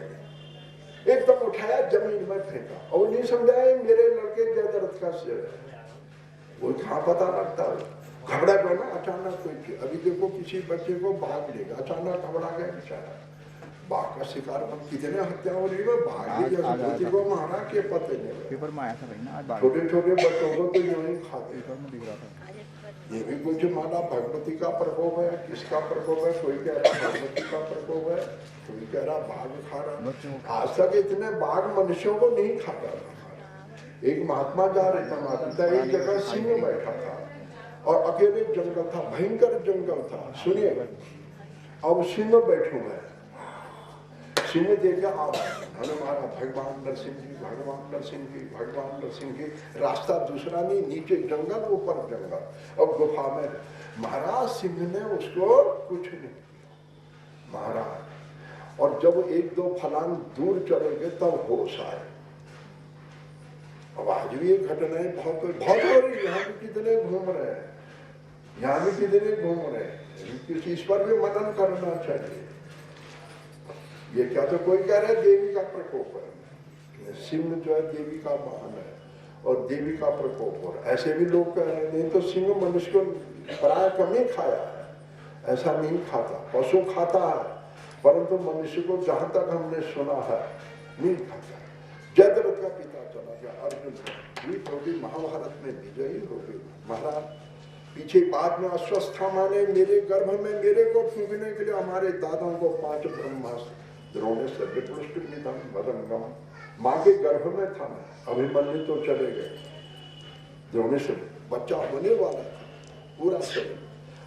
एकदम उठाया जमीन में फेंका, और नहीं समझाया मेरे लड़के जयद्रथ का सिर है। वो कहाँ पता लगता है, घबरा गया ना अचानक कोई चीज। अभी देखो किसी बच्चे को बाघ लेगा, अचानक घबरा गया बेचारा, बाघ का शिकार बन, कितने हत्या हो रही है, बाघ को मारा के पते नहीं। पेपर में आया था भाई ना, छोटे छोटे बच्चों को तो यूं ही खाते। ये भी कुछ माना भगवती का प्रकोप है, किसका प्रकोप है, कोई कह रहा भगवती का प्रकोप है, कोई कह रहा बाघ खा रहा। आज तक इतने बाघ मनुष्यों को नहीं खाता था। एक महात्मा जा रहे थे, माता एक जगह सिंह बैठा था, और अकेले जंगल था, भयंकर जंगल था। सुनिए, अब सिंह बैठे हुए, सिंह देखा हनुमान भगवान नरसिंह जी, भगवान नरसिंह जी, भगवान नरसिंह जी। रास्ता दूसरा नहीं, नीचे जंगल ऊपर जंगल, अब गुफा में। महाराज सिंह ने उसको कुछ नहीं महाराज, और जब 1-2 फलांग दूर चलेंगे तब होश आए। अब आज भी ये घटनाएं बहुत हो रही, यहाँ भी कितने घूम रहे हैं, यहाँ भी कितने घूम रहे हैं। इस पर भी मनन करना चाहिए। ये क्या तो कोई कह रहे देवी का प्रकोप है, सिंह जो है देवी का वाहन है और देवी का प्रकोप हो रहा है, ऐसे भी लोग कह रहे हैं। नहीं तो सिंह मनुष्य को प्राय कम ही खाया है, ऐसा नहीं खाता, पशु खाता है, परंतु मनुष्य को जहां तक हमने सुना है नहीं खाता। जयद्रथ का पिता चला गया, अर्जुन जीत हो गई, महाभारत में विजयी हो गई। महाराज पीछे बाद में अश्वत्थामा ने मेरे गर्भ में मेरे को फूंकने के लिए हमारे दादाओं को 5 ब्रह्मास्त्र द्रोणेश्वर विपुष्ट निधन मदंगम, माँ के गर्भ में था मैं, अभिमन्यु तो चले गए, द्रोणेश्वर बच्चा होने वाला था पूरा शरीर।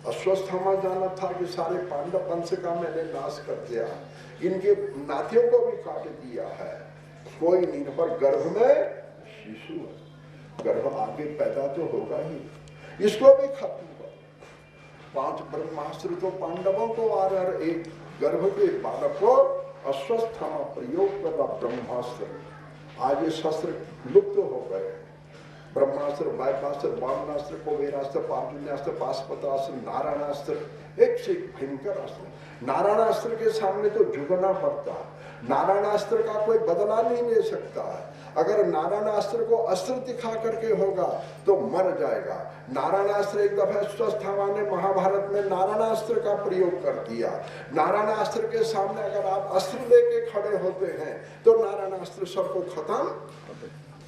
अश्वत्थामा जाना था कि सारे पांडव वंश का मैंने नाश कर दिया, इनके नाथियों को भी काट दिया है, कोई नहीं, पर गर्भ में शिशु है, गर्भ आगे पैदा तो होगा ही, इसको भी खत्म कर। 5 ब्रह्मास्त्र तो पांडवों को आ रहा, एक गर्भ के बालक को अश्वत्थामा प्रयोग कर रहा ब्रह्मास्त्र। आज ये शस्त्र लुप्त हो गए, ब्रह्मास्त्र, वायुवास्त्र, वामनास्त्र, कुबेरास्त्र, पार्जुन्यास्त्र, पाशुपतास्त्र, नारायणास्त्र, एक से एक भयंकर अस्त्र। नारायणास्त्र के सामने तो झुकना पड़ता है, नारायणास्त्र का कोई बदला नहीं ले सकता है। अगर नारायणास्त्र को अस्त्र दिखा करके होगा तो मर जाएगा। नारायणास्त्र एक दफा अश्वत्थामा ने महाभारत में नारायणास्त्र का प्रयोग कर दिया। नारायणास्त्र के सामने अगर आप अस्त्र लेके खड़े होते हैं तो नारायणास्त्र सबको खत्म।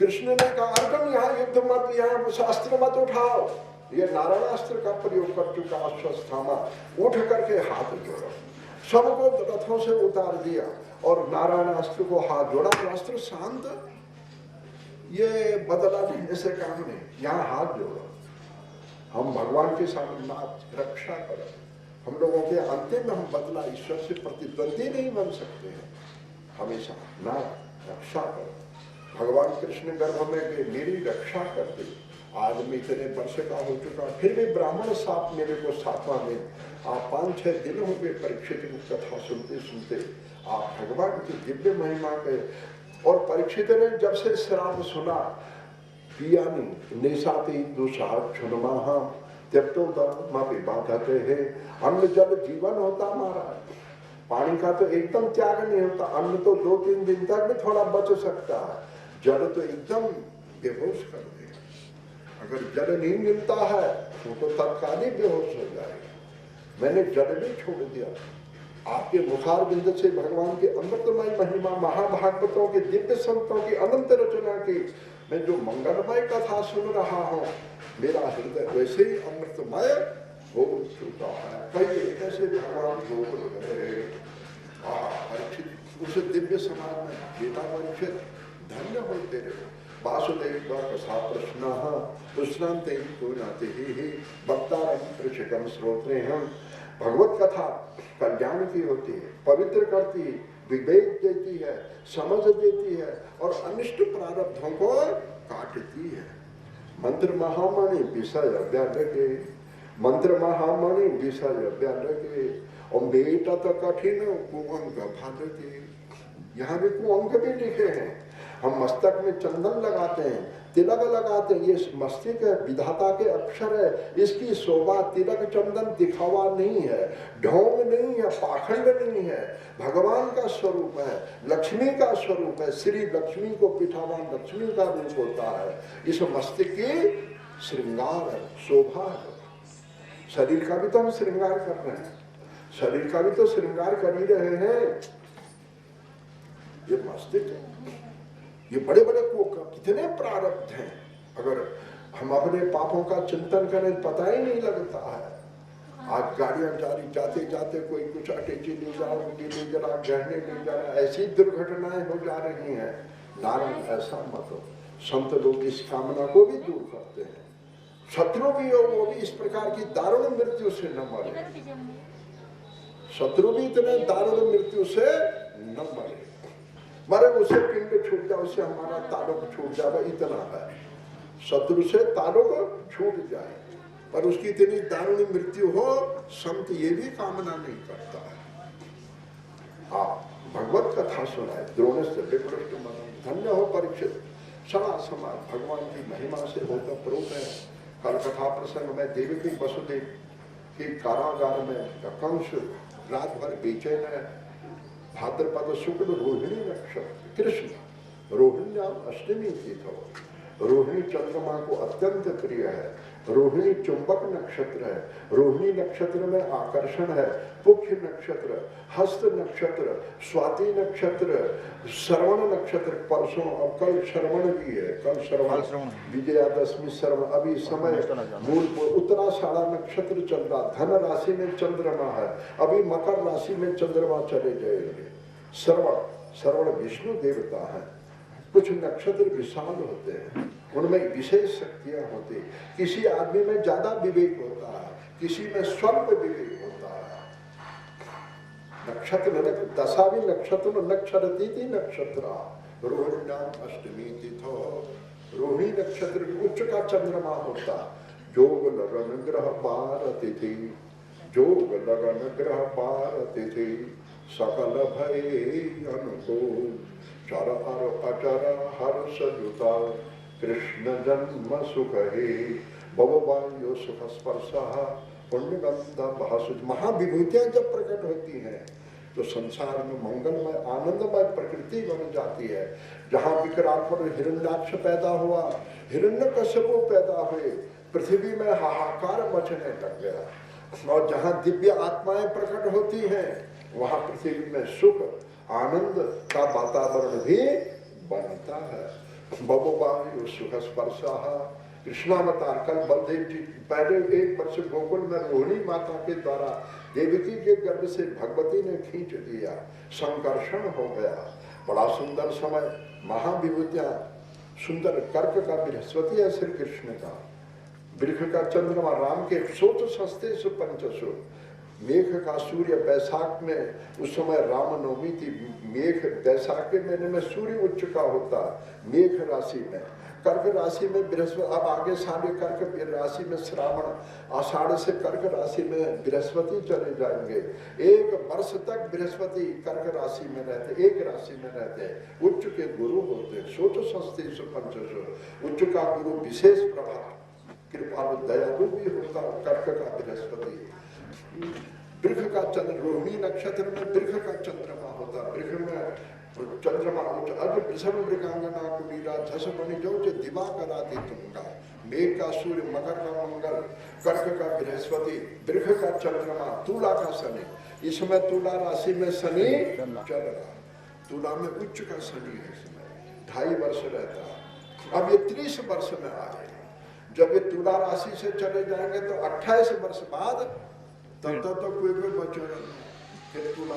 कृष्ण ने कहा अर्जुन यहाँ युद्ध मत, यहाँ शास्त्र मत उठाओ, ये नारायणास्त्र का प्रयोग कर चुका अश्वत्थामा, उठ करके हाथ जोड़ो, सबको रथों से उतार दिया और नारायणास्त्र को हाथ जोड़ा, अस्त्र शांत, ये बदला लेने से काम नहीं, यहाँ हाथ जोड़ो, हम भगवान के सामने नाथ रक्षा करो। हम लोगों के अंतिम में हम बदला ईश्वर से प्रतिद्वंदी नहीं बन सकते हैं, हमेशा नाथ रक्षा करो। भगवान कृष्ण गर्भ में गए, मेरी रक्षा करते, आज में इतने वर्ष का हो चुका, फिर भी ब्राह्मण साथ मेरे को 7वां दिन, आप 5-6 दिन हो गए परीक्षित की कथा सुनते सुनते, आप भगवान की दिव्य महिमा के। और परीक्षित ने जब से श्राप सुना, पिया नहीं, निशाते दुसाह छुनमा जब तो बाधाते हैं, अन्न जल जीवन होता हमारा, पानी का तो एकदम त्याग नहीं होता, अन्न तो 2-3 दिन तक भी थोड़ा बच सकता है, जल तो एकदम बेहोश कर देगा। अगर जल नहीं मिलता है तो तत्काल ही बेहोश हो जाएगा। मैंने जल भी छोड़ दिया, आपके मुखार बिंद से भगवान के अमृतमय महिमा, महाभागवतों के दिव्य संतों की अनंत रचना की मैं जो मंगलमय कथा सुन रहा हूँ, मेरा हृदय वैसे ही अमृतमय हो चुका है। कई ऐसे भगवान गोकुल गए, उस दिव्य समाज में बेटा परीक्षित धन्य हो तेरे वासुदेव कथा प्रश्न प्रश्नांते नाते ही वक्तारम कृषिकम श्रोत्रे हम। भगवत कथा कल्याण की होती है, पवित्र करती है, विवेक देती है, समझ देती है और अनिष्ट प्रारब्धों को काटती है। मंत्र महामणि विषय अव्यालके, मंत्र महामणि विषय अव्यालके, और बेटा तो कठिन कुअंक भालके, यहाँ भी कुअंक भी लिखे हैं। हम मस्तक में चंदन लगाते हैं, तिलक लगाते हैं, ये मस्तिष्क है, विधाता के अक्षर है, इसकी शोभा तिलक चंदन दिखावा नहीं है, ढोंग नहीं है, पाखंड नहीं है, भगवान का स्वरूप है, लक्ष्मी का स्वरूप है। श्री लक्ष्मी को पिठावान लक्ष्मी का रूप होता है। इस मस्तिष्क की श्रृंगार है, शोभा है। शरीर का भी तो हम श्रृंगार कर रहे हैं, शरीर का भी तो श्रृंगार कर ही रहे हैं। ये मस्तिष्क है, ये बड़े बड़े को कितने प्रारब्ध हैं, अगर हम अपने पापों का चिंतन करें पता ही नहीं लगता है। आज गाड़ियां जाते जाते कोई कुछ अटैची ले जा, रोटी ले जा, गहने ले जा, ऐसी दुर्घटनाएं हो जा रही हैं। नारायण ऐसा मत हो, संत लोग इस कामना को भी दूर करते हैं। शत्रु भी हो वो भी इस प्रकार की दारुण मृत्यु से न मरे, शत्रु भी इतने दारुण मृत्यु से न मरे, मरे उसे पिंड छूट जाए, उससे हमारा ताल्लुक छूट जाए, इतना है। शत्रु से ताल्लुक छूट जाए पर उसकी इतनी दारुण मृत्यु हो, संत ये भी कामना नहीं करता है। आप भगवत कथा सुनाए, द्रोणेश्वर विपृष्ट मदन, धन्य हो परीक्षित, सदा समाज भगवान की महिमा से होता प्रोत है। कल कथा प्रसंग में देवकी वसुदेव के कारागार में कंस रात भर बेचैन है। भाद्रपद शुक्ल रोहिणी नक्षत्र, कृष्ण रोहिणी अष्टमी तिथि, रोहिणी चंद्रमा को अत्यंत प्रिय है। रोहिणी चुंबक नक्षत्र है, रोहिणी नक्षत्र में आकर्षण है, पुष्य नक्षत्र, हस्त नक्षत्र, स्वाति नक्षत्र, श्रवण नक्षत्र, परसों और कल श्रवण भी है, कल श्रवण विजयादशमी श्रवण, अभी समय मूल उत्तराषाढ़ा नक्षत्र चल रहा, धन राशि में चंद्रमा है, अभी मकर राशि में चंद्रमा चले जाएंगे। श्रवण, श्रवण विष्णु देवता है। कुछ नक्षत्र विशाल होते हैं, उनमें विशेष शक्तियां होती, किसी आदमी में ज्यादा विवेक होता है, किसी में स्वल्प विवेक होता है। नक्षत्र दशा भी नक्षत्र नक्षरती नक्षत्र रोहिण्याम अष्टमी तिथो, रोहिणी नक्षत्र उच्च का चंद्रमा होता, जोग लगन ग्रह पार तिथि, जोग लगन ग्रह पार तिथि, सकल भय अनुकूल, चर अचर हर्ष जुता, कृष्ण जन्म सुख हे, भववायु सुख स्पर्श पुण्यगंध भासुज। महाविभूतियां जब प्रकट होती हैं तो संसार में मंगलमय आनंदमय प्रकृति बन जाती है। जहाँ विकराल हिरण्याक्ष पैदा हुआ, हिरण्यकश्यप पैदा हुए, पृथ्वी में हाहाकार मचने लग गया। और जहाँ दिव्य आत्माएं प्रकट होती हैं वहाँ पृथ्वी में सुख आनंद का वातावरण भी बनता है। बबुबायु सुख स्पर्शा, कृष्णावतार कल बलदेव जी पहले 1 वर्ष गोकुल में रोहिणी माता के द्वारा देवकी के गर्भ से भगवती ने खींच दिया, संकर्षण हो गया, बड़ा सुंदर समय। महाविभूतियां सुंदर, कर्क का बृहस्पति है श्री कृष्ण का, वृक्ष का चंद्रमा राम के सोच सस्ते सु पंचसु, मेघ का सूर्य बैसाख में, उस समय रामनवमी थी, मेघ बैसाख के महीने में सूर्य उच्च का होता, मेघ राशि में, कर्क राशि में बृहस्पति, अब आगे साढ़े कर्क राशि में श्रावण, आषाढ़ से कर्क राशि में बृहस्पति चले जाएंगे। 1 वर्ष तक बृहस्पति कर्क राशि में रहते, एक राशि में रहते, उच्च के गुरु होते, सोच सस्ते पंचसु, उच्च का गुरु विशेष प्रभाव कृपालु दयालु भी होता, कर्क का बृहस्पति। वृक्ष का चंद्र, रोहिणी नक्षत्र में वृक्ष का चंद्रमा होता, वृक्ष में चंद्रमा अज वृषभ मृगांगना कुलीरा झस बनी जो दिवाकराती तुंगा, मेघ का सूर्य, मकर का मंगल, कर्क का बृहस्पति, वृक्ष का चंद्रमा, तुला का शनि। इसमें तुला राशि में शनि चल रहा, तुला में उच्च का शनि है, इसमें 2.5 वर्ष रहता है। अब ये 30 वर्ष में आ जाएगा। जब ये तुला राशि से चले जाएंगे तो 28 वर्ष बाद तब तक तो कोई बचेगा, फिर तुला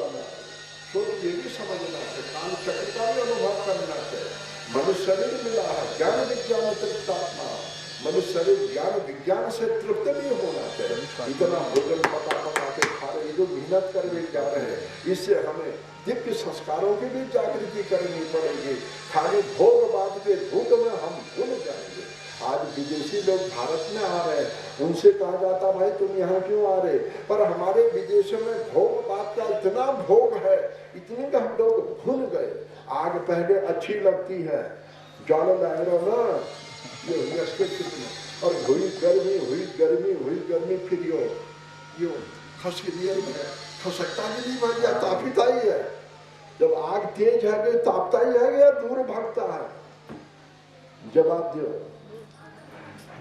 में। तो ये भी समझना है, काल चक्र का भी अनुभव करना है। मनुष्य शरीर मिला है, ज्ञान विज्ञान तृप्तात्मा, मनुष्य शरीर ज्ञान विज्ञान से तृप्त भी होना चाहिए। इतना भोजन पका के खा रहे, जो मेहनत कर भी जा रहे हैं, इससे हमें दिव्य संस्कारों की भी जागृति करनी पड़ेगी। खाली भोगवाद के धूप में हम भूल जाएंगे। आज विदेशी लोग भारत में आ रहे हैं, उनसे कहा जाता भाई तुम यहाँ क्यों आ रहे, पर हमारे विदेशों में भोग बात का इतना भोग है, इतनी का हम लोग भूल गए। आग पहले अच्छी लगती है, जल लहरों ना ये और हुई गर्मी फिर यो खसकता भी नहीं बन गया, तापीता ही है। जब आग तेज है तापता ही है या दूर भागता है? जवाब दो,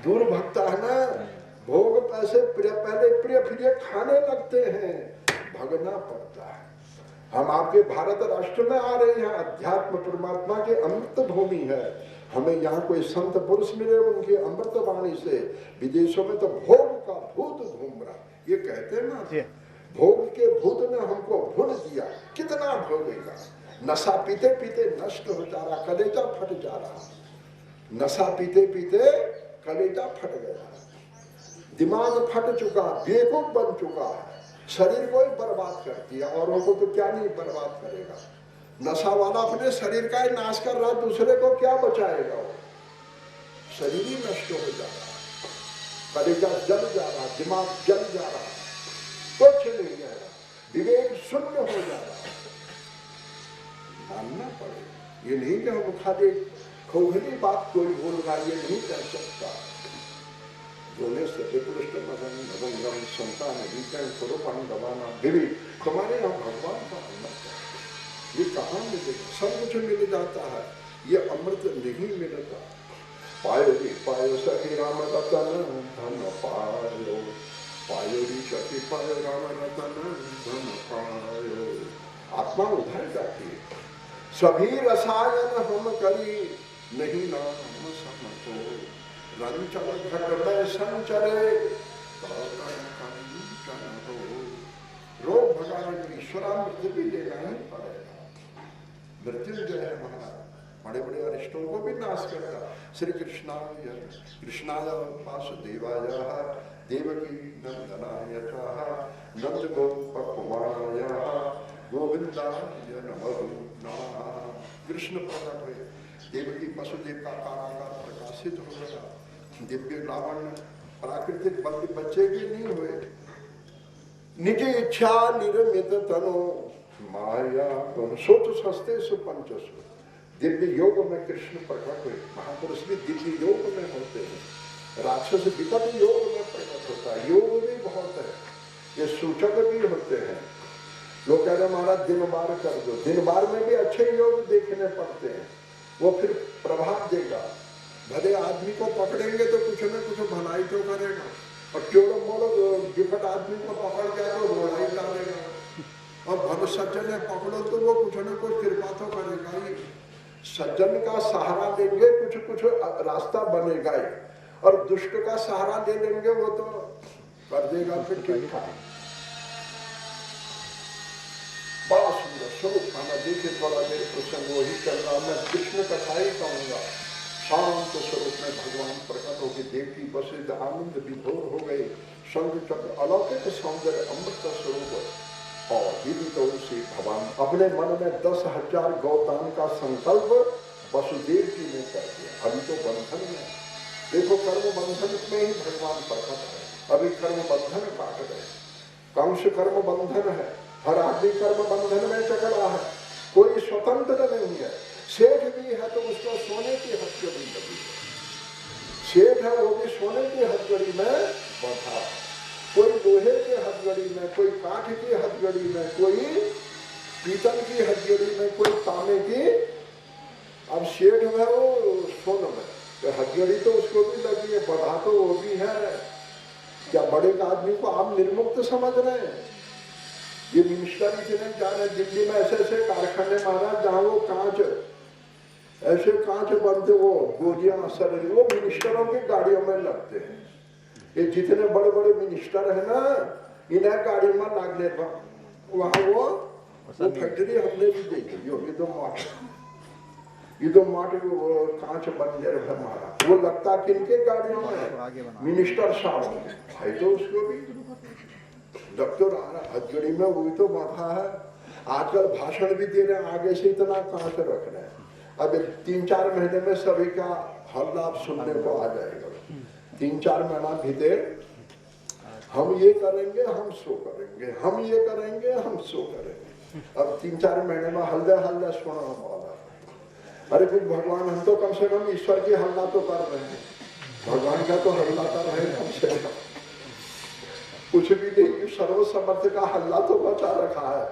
दूर भगता है ना। भोग पैसे पहले प्रिय खाने लगते हैं, भगना पड़ता है। हम आपके भारत राष्ट्र में आ रहे हैं, अध्यात्म परमात्मा के अमृत भूमि है। हमें यहाँ कोई संत पुरुष मिले उनकी अमृत वाणी से। विदेशों में तो भोग का भूत घूम रहा, ये कहते हैं ना, भोग के भूत ने हमको भूल दिया। कितना भोगेगा? नशा पीते पीते नष्ट हो जा रहा, कलेजा फट जा रहा। नशा पीते पीते कलेजा फट गया, दिमाग फट चुका, बेवकूफ बन चुका है। शरीर को ही बर्बाद कर दिया, औरों को तो क्या नहीं बर्बाद करेगा। नशा वाला अपने शरीर का ही नाश कर रहा, दूसरे को क्या बचाएगा? वो शरीर ही नष्ट हो जा रहा, कलेजा जल जा रहा, दिमाग जल जा रहा, कुछ नहीं रह रहा, विवेक शून्य हो जा रहा। मानना पड़ेगा। ये नहीं कि हम खाली खोखली बात कोई बोल रहा, ये नहीं कह सकता। बोले से मदंगम संतान स्वरूपम गवाना देवी, तुम्हारे यहाँ भगवान का अमृत है। ये कहाँ मिलेगा? सब कुछ मिल जाता है, ये अमृत नहीं मिलता। पायो री पायो सखी राम रतन धन पायो, पायो री सखी पायो राम रतन धन पायो। आत्मा उधर जाती है। सभी रसायन हम करी नहीं नाम समतो, रंचन घट में संचरे रोग भगाने में ईश्वरामृत भी लेना ही पड़ेगा। मृत्युंजय है महाराज, बड़े बड़े अरिष्टों को भी नाश करता। श्री कृष्णाय कृष्णाय वासुदेवाय देवकी नंदनाय नंद गोपकुमाराय गोविंदाय नमः नमः। कृष्ण प्रकट हुए, देवकी वसुदेव का कारागार प्रकाशित हो गया। दिव्य लावण्य प्राकृतिक बच्चे भी नहीं हुए। निज इच्छा निर्मित तनो माया सोच सस्ते सुपंचसु। दिव्य योग में कृष्ण प्रकट हुए। महापुरुष भी दिव्य योग में होते हैं। राक्षस विकट योग में प्रकट होता है। योग भी बहुत है, ये सूचक भी होते हैं। लोग कह रहे महाराज दिन बार कर दो, दिन बार में भी अच्छे योग देखने पड़ते हैं, वो फिर प्रभाव देगा। भले आदमी को पकड़ेंगे तो कुछ न कुछ भलाई तो करेगा, और चोर मोड़ विकट आदमी को पकड़ के तो बुराई डालेगा। और भव सज्जन पकड़ो तो वो कुछ न कुछ कृपा तो करेगा ही। सज्जन का सहारा लेंगे कुछ कुछ रास्ता बनेगा ही, और दुष्ट का सहारा ले लेंगे वो तो कर देगा फिर ठीक ठाक। बड़ा सुंदर स्वरूप खाना देखे, थोड़ा देर प्रसंग वही चल रहा। मैं कृष्ण कथा ही कहूंगा। शांत स्वरूप में भगवान प्रकट होकर देवकी वसुदेव आनंद विभोर हो गए। शंख चक्र अलौकिक सौंदर्य अमृत स्वरूप। और विदित से भगवान अपने मन में 10,000 गौदान का संकल्प वसुदेव जी ने कर दिया। अभी तो बंधन में देखो, कर्म बंधन में ही भगवान प्रकट है। अभी कर्म बंधन काट गए। कंस कर्म बंधन है, हर आदमी कर्म बंधन में चकरा है, कोई स्वतंत्र नहीं है। सेठ भी है तो उसको सोने की हथकड़ी लगी है। सेठ है वो भी सोने की हथकड़ी में बैठा है। कोई लोहे की हथकड़ी में, कोई काठ की हथकड़ी में, कोई पीतल की हथकड़ी में, कोई तांबे की। अब सेठ है वो सोने में, तो हथकड़ी तो उसको भी लगी है, बधा तो वो भी है। क्या बड़े आदमी को आप निर्मुक्त समझ रहे हैं? ये मिनिस्टर इतने जा रहे दिल्ली में, ऐसे ऐसे कारखाने महाराज जहाँ वो कांच ऐसे कांच बनते, वो गोलियां असर, वो मिनिस्टरों की गाड़ियों में लगते हैं। ये जितने बड़े बड़े मिनिस्टर है ना, इन्हें गाड़ी में लागने पर वहाँ वो फैक्ट्री हमने भी देखी। ये तो माट कांच बन गए हमारा, वो लगता किनके गाड़ियों में? मिनिस्टर साहब भाई, तो उसको भी डॉक्टर हथकड़ी में वही तो बाधा है। आजकल भाषण भी दे रहे हैं, आगे से इतना कांच रख रहे हैं। अब 3-4 महीने में सभी का हल्ला सुनने को आ जाएगा। 3-4 महीना भीतर हम ये करेंगे, हम सो करेंगे, हम ये करेंगे, हम सो करेंगे। अब 3-4 महीने में हल्ला हल्ला सुना वाला। अरे फिर भगवान, हम तो कम से कम ईश्वर की हल्ला तो कर रहे हैं, भगवान का तो हल्ला कर रहे हैं कम से कम। कुछ भी नहीं, सर्वसमर्थ का हल्ला तो बचा रखा है,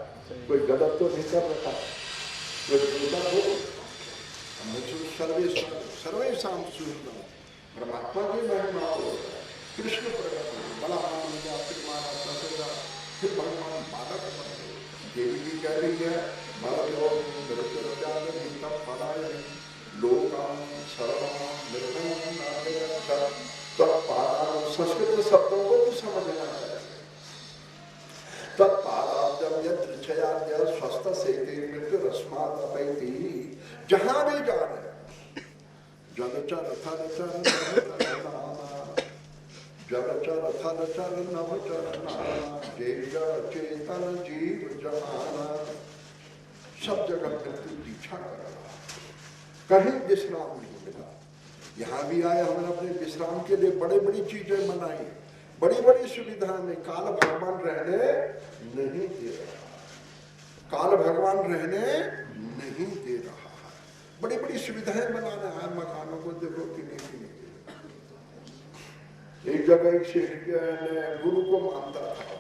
कोई गलत तो नहीं कर रखा है। सर्वेशाम सुहृदम, परमात्मा की महिमा हो। कृष्ण प्रकट हो, बड़ा आनंद हुआ। फिर भगवान बालक बन गए। देवी जी कह रही है, संस्कृत शब्दों को भी समझना है। स्वस्थ से मृत्यु रस्मात अपैति, जहां भी जा रहे जलचर थल चर जलचर थल चर नभ चरना, चेतन जीव जहाना। सब जगह मृत्यु पीछा कर रहा, कहीं विश्राम नहीं मिला। यहाँ भी आए, हमने अपने विश्राम के लिए बड़ी बड़ी चीजें बनाई, बड़ी बड़ी सुविधा में। काल भगवान रहने नहीं दे रहा, काल भगवान रहने नहीं दे रहा। बड़ी बड़ी सुविधाएं बनाने आए, मकानों को देखो किन्हीं किन्हीं। एक जगह एक शेख ने गुरु को मानता था,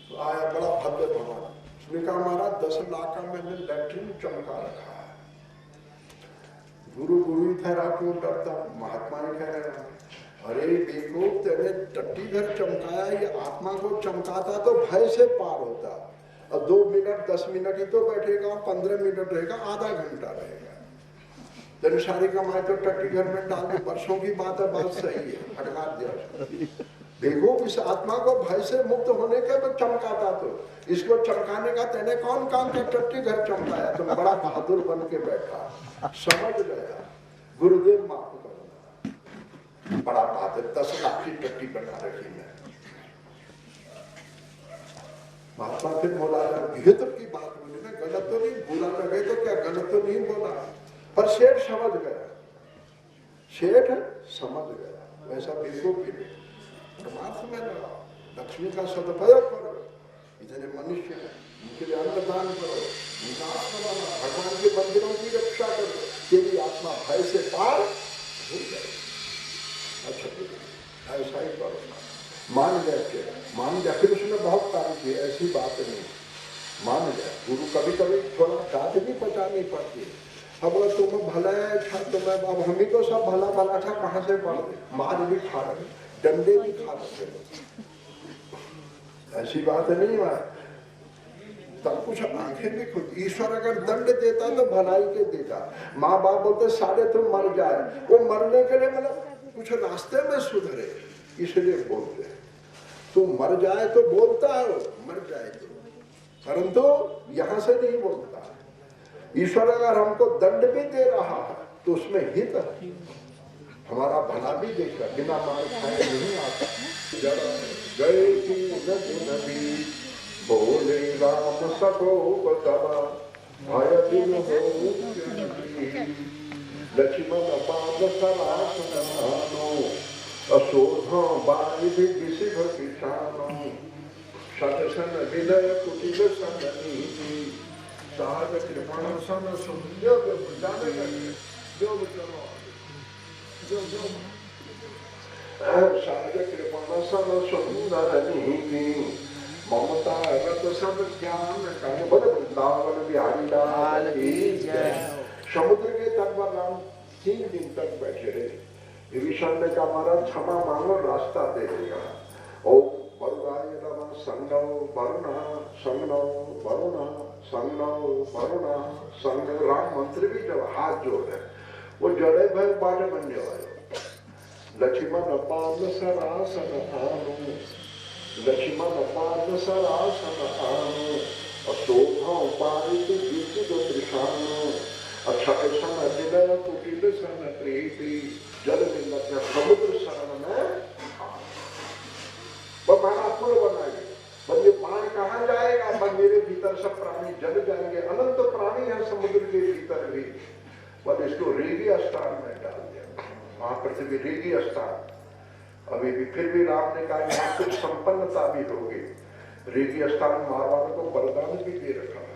तो आया बड़ा भव्य भवन। उसने कहा महाराज 10 लाख का मैंने लैट्रिन चमका रखा है, गुरु गुरु ही ठहरा, क्यों डरता हूँ, महात्मा ही ठहरा। अरे देखो तेरे टट्टी घर चमकाया, ये आत्मा को चमकाता तो भय से पार होता। और 2 मिनट 10 मिनट ही तो बैठेगा, 15 मिनट रहेगा, आधा घंटा रहेगा। जन सारी कमाए तो टट्टी घर में डाल दे, वर्षों की बात है, बात सही है, हटका दिया। देखो इस आत्मा को भय से मुक्त होने के तो चमकाता, तो इसको चमकाने का तेने कौन काम का, टट्टी घर चमकाया, तुम बड़ा बहादुर बन के बैठा। समझ गया गुरुदेव माफ करना, बड़ा बहादुर 10 लाख की टट्टी बना रखी मैं। महात्मा फिर बोला बेहतर की बात बोली ना, गलत तो नहीं बोला, लगे तो क्या गलत तो नहीं बोला, पर सेठ समझ गया, सेठ समझ गया। वैसा बेवकूफ भी नहीं, परमार्थ में लगाओ, लक्ष्मी का सदुपयोग करो, इतने मनुष्य हैं उनके लिए अन्नदान करो, उनका आत्मा बनाओ, भगवान के मंदिरों की रक्षा करो, तेरी आत्मा भय से पार हो जाए। अच्छा ऐसा ही करो, मान गए, मान गया। फिर उसने बहुत कार्य किए, ऐसी बात नहीं, मान गया। गुरु कभी कभी थोड़ा डांट भी पचानी पड़ती है। अब तुम भला था, तुम्हें अब हम ही तो सब भला भला था, कहाँ से पढ़ दे, मार भी खा रहे, डंडे भी खा रहे, ऐसी बात नहीं है। तब कुछ आंखें भी खुद, ईश्वर अगर दंड देता तो भलाई के देता। माँ बाप बोलते साले तुम मर जाए, वो मरने के लिए मतलब कुछ रास्ते में सुधरे, इसलिए बोलते हैं। तू मर जाए तो बोलता है, मर जाए तो, परंतु यहां से नहीं बोलता। ईश्वर अगर हमको दंड भी दे रहा है तो उसमें हित है, हमारा भला भी देखा, बिना मार खाए नहीं आता। गए नदी बोले राम सको बतवा, भय दिन हो लक्ष्मण पाद सरासनो, अशोध बारिध विशिख किसानो, सदसन विनय कुटिल सननीति, सहज कृपण सन सुंदर जाने लगे, जो सहज कृपण सन सुंदर नीति, ममता रत सब ज्ञान का, बोले वृंदावन बिहारी लाल की जय। समुद्र के तट पर राम 3 दिन तक बैठे रहे। विभीषण ने कहा महाराज क्षमा मांगो, रास्ता दे देगा। ओ वरुणाय नमः संगो वरुणा संगो वरुणा संगो वरुणा संग। राम मंत्र भी जब हाथ जोड़ है वो जड़े भय बाटे बनने वाले। लक्ष्मण पाद सरासन आनु, लक्ष्मण पाद सरासन आनु, अशोभा पारित विचित त्रिशानु, अक्षयसन विनय कुटिल सन प्रीति, जल में समुद्र शरण में पुल बनाइए। पर ये पानी कहाँ जाएगा, पर मेरे भीतर सब प्राणी जल जाएंगे, अनंत प्राणी है समुद्र के भीतर भी, पर इसको रेगी स्थान में डाल दिया, महापृथ्वी रेगी स्थान। अभी भी फिर भी राम ने कहा यहाँ कुछ संपन्नता भी होगी, रेगी स्थान महाराज को वरदान भी दे रखा है।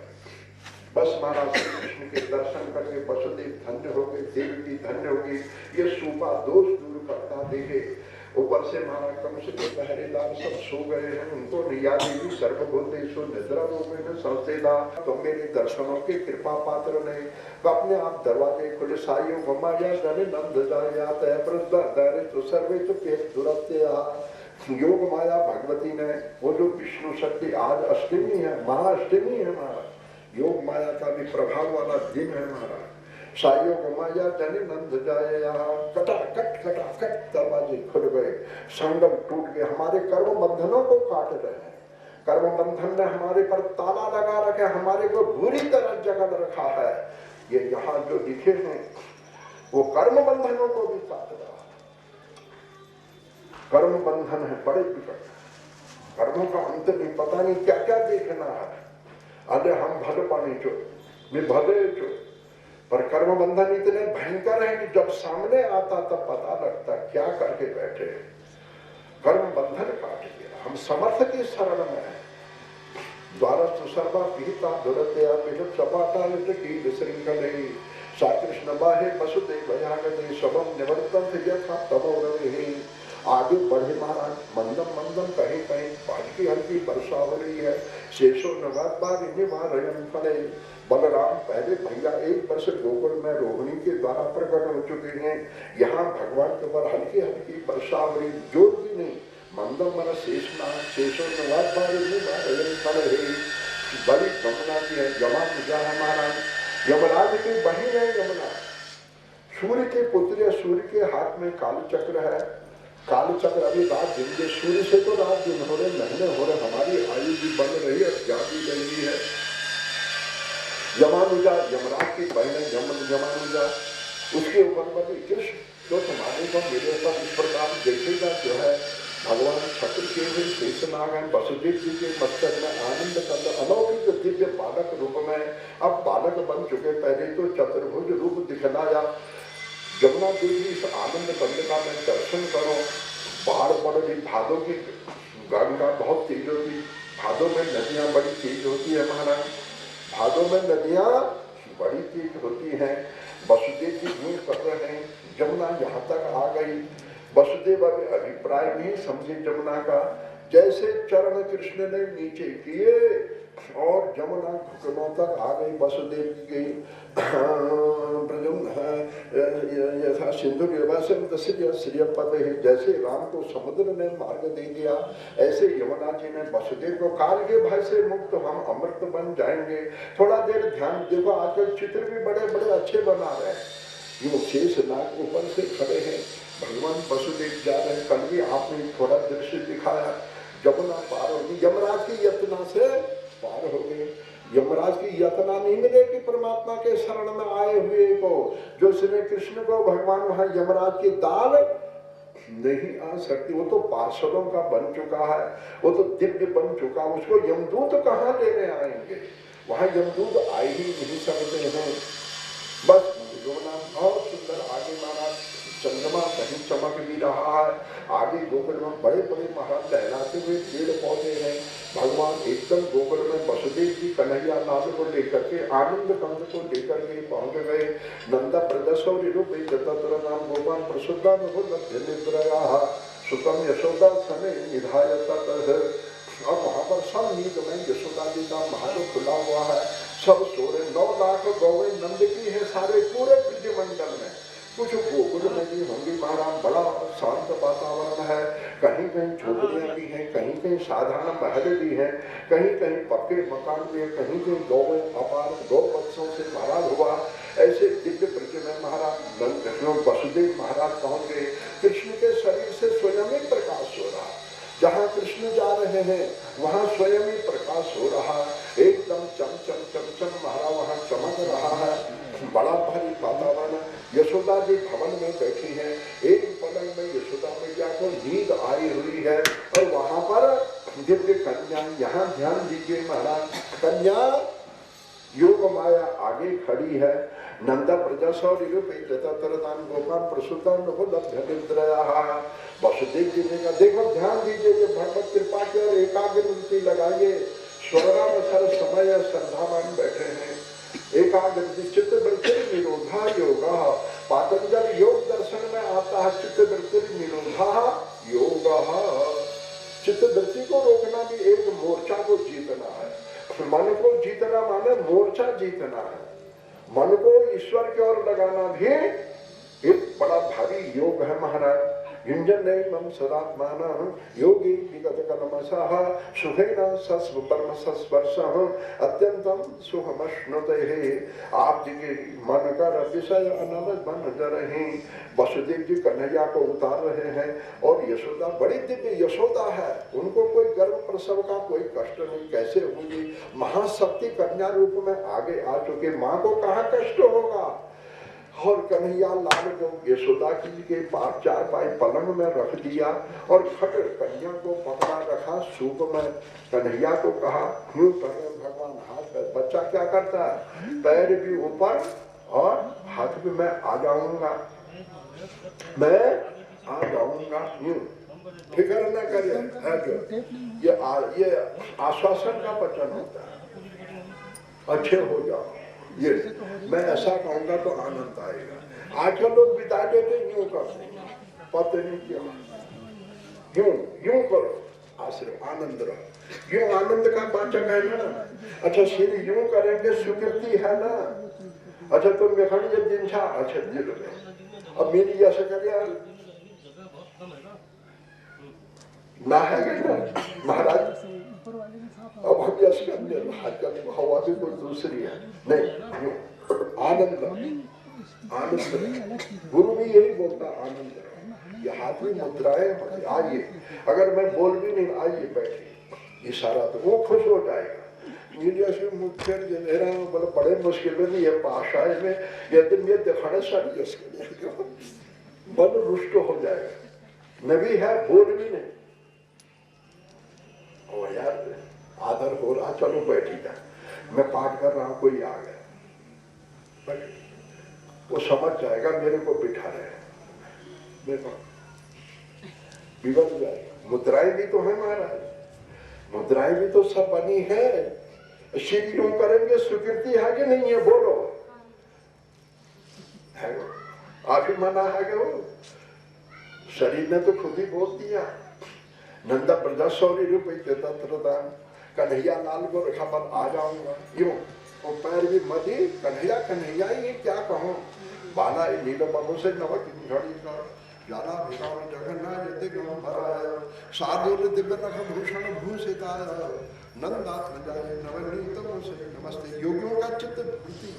बस महाराज श्री कृष्ण के दर्शन करके वसुदेव धन्य हो गए, देवकी धन्य होगी, ये सूपा दोष दूर करता देखे। ऊपर से महाराज कम से पहरेदार सब सो गए हैं, उनको नियादेवी सर्वभूतेषु निद्रा रूपेण संस्थिता, तुम मेरे दर्शनों के कृपा पात्र नहीं, तो अपने आप दरवाजे खुले, साइयों घुमाया धने नंद जायात है प्रदारे तो सर्वे तो पेट दुरत्य। योग माया भगवती ने वो जो विष्णु शक्ति, आज अष्टमी है, महाअष्टमी है महाराज, योग माया का भी प्रभाव वाला दिन है महाराज। साइयों घुमाया धने नंद जाया, कटाकट कटाकट दरवाजे खुल गए, संगम टूट गए, हमारे कर्म बंधनों को काट रहे हैं। कर्म बंधन ने हमारे पर ताला लगा रखे, हमारे को बुरी तरह जकड़ रखा है। ये यहाँ जो दिखे हैं वो कर्म बंधनों को भी काट रहा है। कर्म बंधन है बड़े विकट, कर्मों का अंत नहीं, पता नहीं क्या क्या देखना है। अरे हम भले पानी चो मैं भले चो, पर कर्म बंधन इतने भयंकर है कि जब सामने आता तब पता लगता क्या करके बैठे। कर्म बंधन काट दिया, हम समर्थ की शरण में है। द्वारस्थु सर्वा पिहिता दुरतया पिहित सपाटा कील श्रृंखले, सा कृष्ण बाहे वसुदेव यागदे सबम निवर्तन्त यथा तमो रविः। आगे बढ़े महाराज। मंदम मंदम कहीं कहीं हल्की हल्की वर्षा हो रही है। शेषो नवाद बार पड़े। बलराम पहले भैया 1 वर्ष गोकुल में रोहिणी के द्वारा प्रकट हो चुके हैं। यहाँ भगवान के ऊपर हल्की हल्की वर्षा हो रही, जोर भी नहीं। मंदम मन शेषनाग शेषो नवाद बार पड़े। बड़ी यमुना की है, यमा पूजा है महाराज। यमराज की बहन है यमुना। सूर्य के पुत्र या सूर्य के हाथ में काल चक्र है। काल चक्र अभी रात दिन के, सूर्य से तो रात दिन हो रहे, महीने हो रहे, हमारी आयु भी बन रही है, जा भी रही है। यमानुजा यमराज की बहन यमानुजा, उसके ऊपर बड़ी कृष्ण जो तुम्हारे को मेरे ऊपर इस प्रकार देखेगा जो है भगवान चक्र के भी शेषनाग है। वसुदेव जी के मस्तक में आनंद कंद अलौकिक दिव्य बालक रूप में अब बालक बन चुके। पहले तो चतुर्भुज रूप दिखलाया। यमुना देवी इस आनंद कंद का मैं दर्शन करो। बाढ़ पड़ रही, भादों की गंगा बहुत तेज होती, भादों में नदियां बड़ी तेज होती है महाराज। भादों में नदियां बड़ी तेज होती हैं। वसुदेव जी यूं कर रहे हैं, यमुना यहाँ तक आ गई। वसुदेव अभिप्राय नहीं समझे यमुना का। जैसे चरण कृष्ण ने नीचे किए और यमुना घुटनों तक आ गई। वसुदेव की यथा सिंधु जैसे राम को समुद्र ने मार्ग दे दिया, ऐसे यमुना जी ने वसुदेव को काल के भय से मुक्त हम अमृत बन जाएंगे। थोड़ा देर ध्यान देखो, आजकल चित्र भी बड़े बड़े अच्छे बना रहे हैं। ये शेषनाग ऊपर से खड़े हैं, भगवान वसुदेव जा रहे हैं। कल भी आपने थोड़ा दृश्य दिखाया, यमुना पार होगी। यमराज की यातना से पार हो गए। यमराज की यातना नहीं मिलेगी परमात्मा के शरण में आए हुए को। जो श्री कृष्ण को भगवान वहां यमराज की दाल नहीं आ सकती, वो तो पार्षदों का बन चुका है, वो तो दिव्य बन चुका। उसको यमदूत कहाँ लेने आएंगे? वहां यमदूत आ ही नहीं सकते हैं। बस बहुत सुंदर आगे महाराज चंद्रमा कहीं चमक भी रहा है। आगे गोकुल में बड़े बड़े महाराज लहराते हुए पेड़ पौधे हैं। भगवान एकदम गोकुल में वसुदेव जी कन्हैया लाल को लेकर के आनंद कंद को लेकर के पहुंच गए। नंदा प्रदर्शौरी रूपे जतत्र नाम गोपाल प्रसुद्धा सुतम यशोदा सने निधाय ततः। और वहां पर सब नींद में यशोदा जी का महल खुला हुआ है। सब सो रहे। 9 लाख गौएं नंद की है सारे पूरे ब्रजमंडल में। कुछ गोकुल में भी होंगी महाराज। बड़ा शांत वातावरण है। कहीं कहीं झोपड़ियां भी हैं, कहीं कहीं साधारण महल भी हैं, कहीं कहीं पक्के मकान भी है, कहीं कहीं गौएं अपार गौ बच्चों से भरा हुआ। ऐसे दिव्य ब्रज में महाराज वसुदेव महाराज पहुंच गए। कृष्ण के शरीर से स्वयं ही प्रकाश हो रहा। जहाँ कृष्ण जा रहे हैं वहाँ स्वयं ही प्रकाश हो रहा। एकदम चम चम चम चम महाराज वहाँ चमक रहा है। बड़ा भारी वातावरण। यशोदा जी भवन में बैठी हैं। एक पलंग में यशोदा मैया को नींद आई हुई है और वहाँ पर दिव्य कन्या। यहाँ ध्यान दीजिए महाराज, कन्या योग माया आगे खड़ी है। नंदा प्रजा गोपाल प्रसूतान वसुदेव जी ने कहा देखो ध्यान दीजिए, ये भगवत कृपा की और एकाग्रवृत्ति लगाइए। स्वर्गाम सर समय श्रद्धावान बैठे हैं। एकाग्रवृत्ति चित्त वृत्ति निरोधा योगा। पातंजल योग दर्शन में आता है चित्त वृत्ति निरोधा योग। चित्त वृत्ति को रोकना भी एक मोर्चा को जीतना है। मन को जीतना माने मोर्चा जीतना है। मन को ईश्वर की ओर लगाना भी एक बड़ा भारी योग है महाराज। युञ्जन्नैवं सदात्मानं योगी विगत कलमशः सुखेन सस्व परम सस्पर्शः अत्यंतम सुखमश्नुते। आप जी के मन का विषय अनल बन रहे। वसुदेव जी कन्हैया को उतार रहे हैं और यशोदा बड़ी दिव्य यशोदा है। उनको कोई गर्भ प्रसव का कोई कष्ट नहीं। कैसे होगी? महाशक्ति कन्या रूप में आगे आ चुके। माँ को कहाँ कष्ट होगा? और कन्हैया लाल को यशोदा जी के पास 4 पाई पलंग में रख दिया और खट कन्या को पकड़ा रखा सूप में। कन्हैया को कहा क्यों कर रहे भगवान हाथ पे? बच्चा क्या करता है? पैर भी ऊपर और हाथ भी। मैं आ जाऊंगा, मैं आ जाऊंगा। यूं फिक्र न करिए। ये आश्वासन का वचन होता है। अच्छे हो जाओ, ये मैं ऐसा कहूंगा तो आनंद आएगा। आजकल लोग बिता देते यूं करते, पता नहीं क्यों। यूं यूं करो, आश्रय आनंद रहो, यूं आनंद का वाचक है ना। अच्छा श्री यूं करेंगे स्वीकृति है ना। अच्छा तुम मेखण जब दिन छा अच्छा दिल में अब मेरी ऐसा करिया ना है ना महाराज। अब हम यश करने हवा भी कोई दूसरी है नहीं, यूं आनंद आनंद। गुरु भी यही बोलता आनंद। ये हाथ में मुद्राएं होती, आइए, अगर मैं बोल भी नहीं आइए बैठिए, इशारा तो वो खुश हो जाएगा। मुख्य बड़े मुश्किल में ये भाषाएं में यदि ये दिखाने सारी मन रुष्ट हो जाएगा। नबी है बोल भी नहीं, ओ यार आदर हो रहा, चलो बैठी जा, मैं पाठ कर रहा हूं, कोई आ गया, वो समझ जाएगा मेरे को बिठा रहे हैं, देखो बिगड़ जाएगा। मुद्राएं भी तो है महाराज, मुद्राएं भी तो सब बनी है। शिविरों करेंगे स्वीकृति है कि नहीं है बोलो, है वो आप ही मना है कि वो शरीर ने तो खुद ही बोल दिया। नंदा प्रजा 100 रुपये तत्रदान कन्हैया लाल को रखा पर आ जाऊंगा, यूं वो पैर भी मदी कन्हैया कन्हैया ये क्या कहूं, बाला नीलो बाबू से नवक घड़ी का ज्यादा भिखार जगन्नाथ यदि गम भराया साधु दिव्य रख भूषण भूषिताय नंदात जाए नवनीतम से नमस्ते। योगियों का चित्त वृत्ति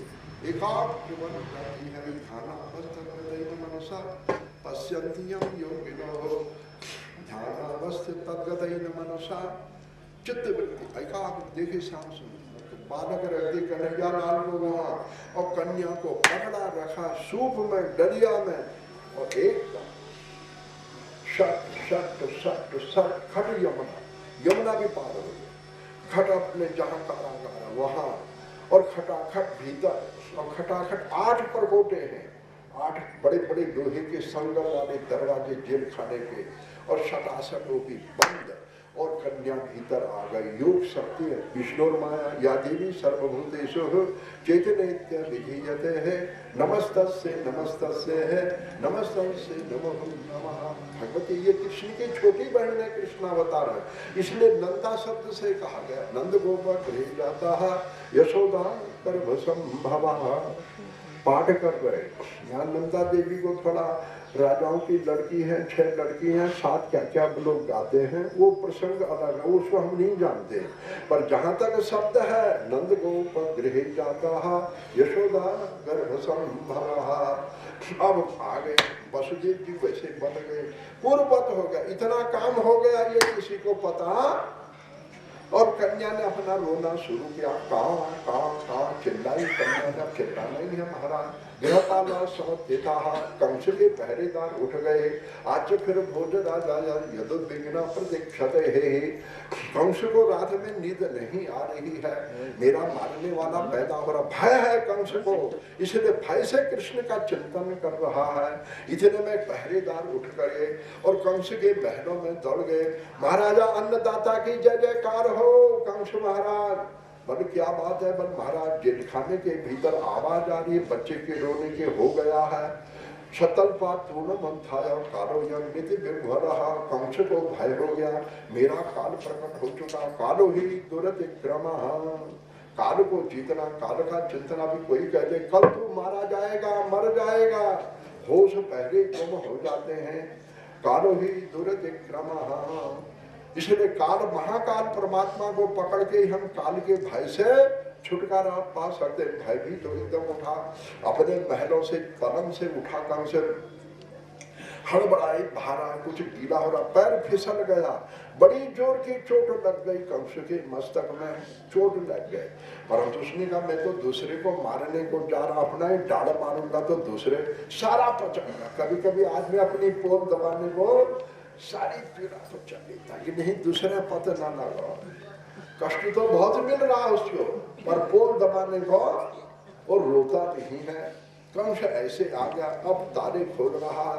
एकाग्र बन जाती है, ध्यान अवस्थित मनसा पश्यन्तियम योगिनो ध्यान अवस्थित तद्गतैन मनसा। चित्त वृत्ति एकाग्र देखे श्याम सुंदर बालक रख दी कन्हैया लाल को वहां और कन्या को पकड़ा रखा सूप में दरिया में और एकदम शट शट शट शट खट यमुना, यमुना भी पार हो गई। खट अपने जहां कारागार वहां और खटाखट भीतर और खटाखट 8 परकोटे हैं, 8 बड़े बड़े लोहे के संगम वाले दरवाजे जेल खाने के और शटासटों की बंद और कन्या भीतर आ गई। योग शक्ति विष्णुर्माया या देवी सर्वभूतेषु चैतन्य विधीयते है नमस्तस्य नमस्तस्य है नमस्तस्य नमो नमः। भगवती ये कृष्ण की छोटी बहन है, कृष्ण अवतार है, इसलिए नंदा शब्द से कहा गया। नंद गोपाल गृह जाता है यशोदा गर्भसंभवा। पाठ कर रहे यहाँ नंदा देवी को थोड़ा राजाओं की लड़की है, 6 लड़की हैं, 7 क्या क्या लोग गाते हैं, वो प्रसंग अलग है, उसको हम नहीं जानते। पर जहां तक शब्द है नंद गोप गृह जाता यशोदा गर्भसंभवा। अब आ गए वसुदेव जी वैसे बन गए, पूर्ववत हो गया, इतना काम हो गया ये किसी को पता। और कन्या ने अपना रोना शुरू किया, कहाँ चिल्लाई कन्या ने, चिल्लाना ही है महाराज। गृहपाला समझ देता कंस के पहरेदार उठ गए, आज फिर भोज राजा यदुद्विग्ना प्रतीक्षते है। कंस को रात में नींद नहीं आ रही है, मेरा मारने वाला पैदा हो रहा, भय है कंस को, इसलिए भय से कृष्ण का चिंतन कर रहा है। इतने में पहरेदार उठ गए और कंस के महलों में दौड़ गए। महाराजा अन्नदाता की जय जयकार हो। कंस महाराज बल क्या बात है, बल महाराज जेल खाने के भीतर आवाज आ रही है, बच्चे के रोने के हो गया है। शतलपात पूर्ण मंथाया कालो यज्ञ विभ्वरहा। कंस को भय हो गया, मेरा काल प्रकट हो चुका, कालो ही दुरतिक्रमः। काल को जीतना, काल का चिंतना भी कोई कह दे कल तू मारा जाएगा, मर जाएगा, होश पहले गुम हो जाते हैं। कालो ही दुरतिक्रमः। इसलिए काल महाकाल परमात्मा को पकड़ के हम काल के भय से छुटकारा पा सकते। भय भी तो एकदम उठा, अपने महलों से पलंग से उठा, कंस हड़बड़ाई, भारा, कुछ गीला हो रहा, पैर फिसल गया, बड़ी जोर की चोट लग गई, कंस के मस्तक में चोट लग गई। परंतु उसने कहा मैं तो दूसरे को मारने को जा रहा, अपना ही डाल मारूंगा तो दूसरे सारा पचूंगा। कभी कभी आदमी अपनी पोल दबाने को सारी पीड़ा तो चली ताकि नहीं दूसरे पता ना लगा। कष्ट तो बहुत मिल रहा है उसको, पर पोल दबाने को और रोता नहीं है। कंस ऐसे आ गया, अब तारे खोल रहा,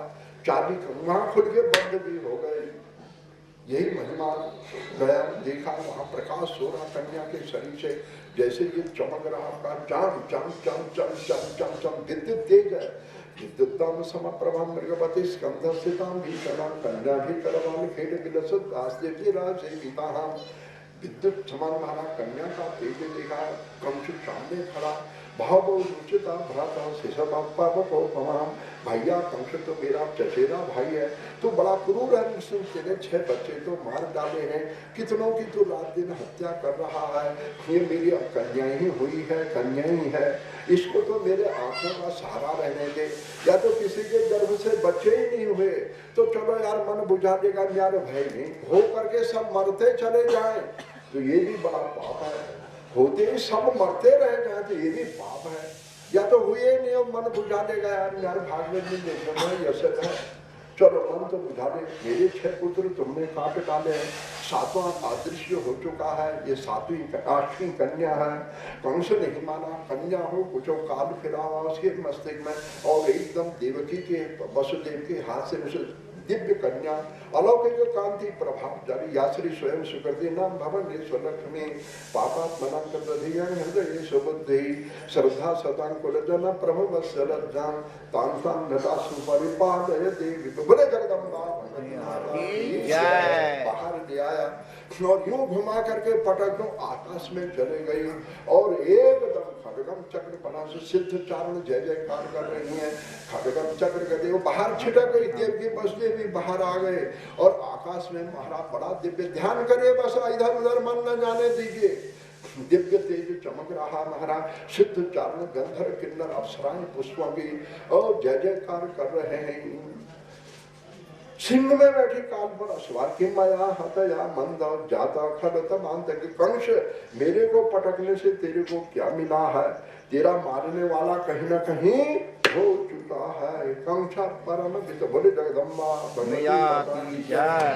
चाबी वहां खुल के बंद भी हो गए। यही महिमा गया, देखा वहां प्रकाश हो रहा कन्या के शरीर से, जैसे ये चमक रहा का चांद चम चम चम चम चम चम विद्युत तेज है। विद्युत्तां समप्रभां मृगपति स्कंधस्थितां भीषणां कन्या भी करवाल खेल विलसत दासदेवी राजसेवितां विद्युत समान माना कन्या का तेज देखा कंस सामने खड़ा भाव रुचिता भ्राता शिशुपमा भैया कंस तो मेरा चचेरा भाई है, तो बड़ा क्रूर है, तेरे 6 बच्चे तो मार डाले हैं, कितनों की तो रात दिन हत्या कर रहा है, ये मेरी कन्या ही हुई है, कन्या ही है, इसको तो मेरे आंखों का सहारा रहने दे, या तो किसी के गर्भ से बच्चे ही नहीं हुए तो चलो यार मन बुझा देगा यार भाई नहीं हो करके सब मरते चले जाएं तो ये भी बड़ा पाप है, होते ही सब मरते रह जाए तो ये भी पाप है, या तो हुए नहीं और मन बुझा देगा यार भागवत में देखना यशत है, चलो मन तो बुझा दे, मेरे 6 पुत्र तुमने काट डाले हैं, 7वां अदृश्य हो चुका है, ये 8वीं कन्या है, कंस नहीं माना, कन्या हो कुछ काल फिरा उसके मस्तिष्क में और एकदम देवकी के वसुदेव के हाथ से दिव्य कन्या अलौकिक कांति प्रभाव जारी या श्री स्वयं सुकृति नाम भवन स्वलक्ष्मी पापात्मना हृदय सुबुद्धि श्रद्धा सतां कुलजन प्रभु वत्सलज्जां तांसां नटा सुपरिपादय देवी बोले जगदम्बा बाहर ले आया और यूं घुमा करके पटक दो आकाश में चले गई और एकदम खड्गम चक्र बना से सिद्ध चारण जय जयकार कर रही हैं, खड्गम चक्र कहते वो बाहर छिटक गई, देव की बसदेव भी बाहर आ गए और आकाश में महाराज बड़ा दिव्य ध्यान करिए, बस इधर उधर मन न जाने दीजिए, दिव्य तेज चमक रहा महाराज, सिद्ध चारण गंधर्व किन्नर अप्सराएं पुष्पों की और जय जयकार कर रहे हैं। सिंह में बैठी काल पर अस्वार की माया हतया मंद जाता खलत मानते कंस मेरे को पटकने से तेरे को क्या मिला है, तेरा मारने वाला कहीं न कहीं हो चुका है, कंसा परम वित बोले जगदम्बा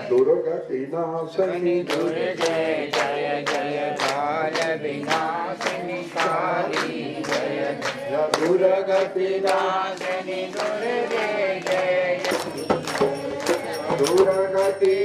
दुर्गति नाशनी जय जय जय काल विनाशिनी काली जय जय दुर्गति नाशनी दुर्गे जय दुर्गति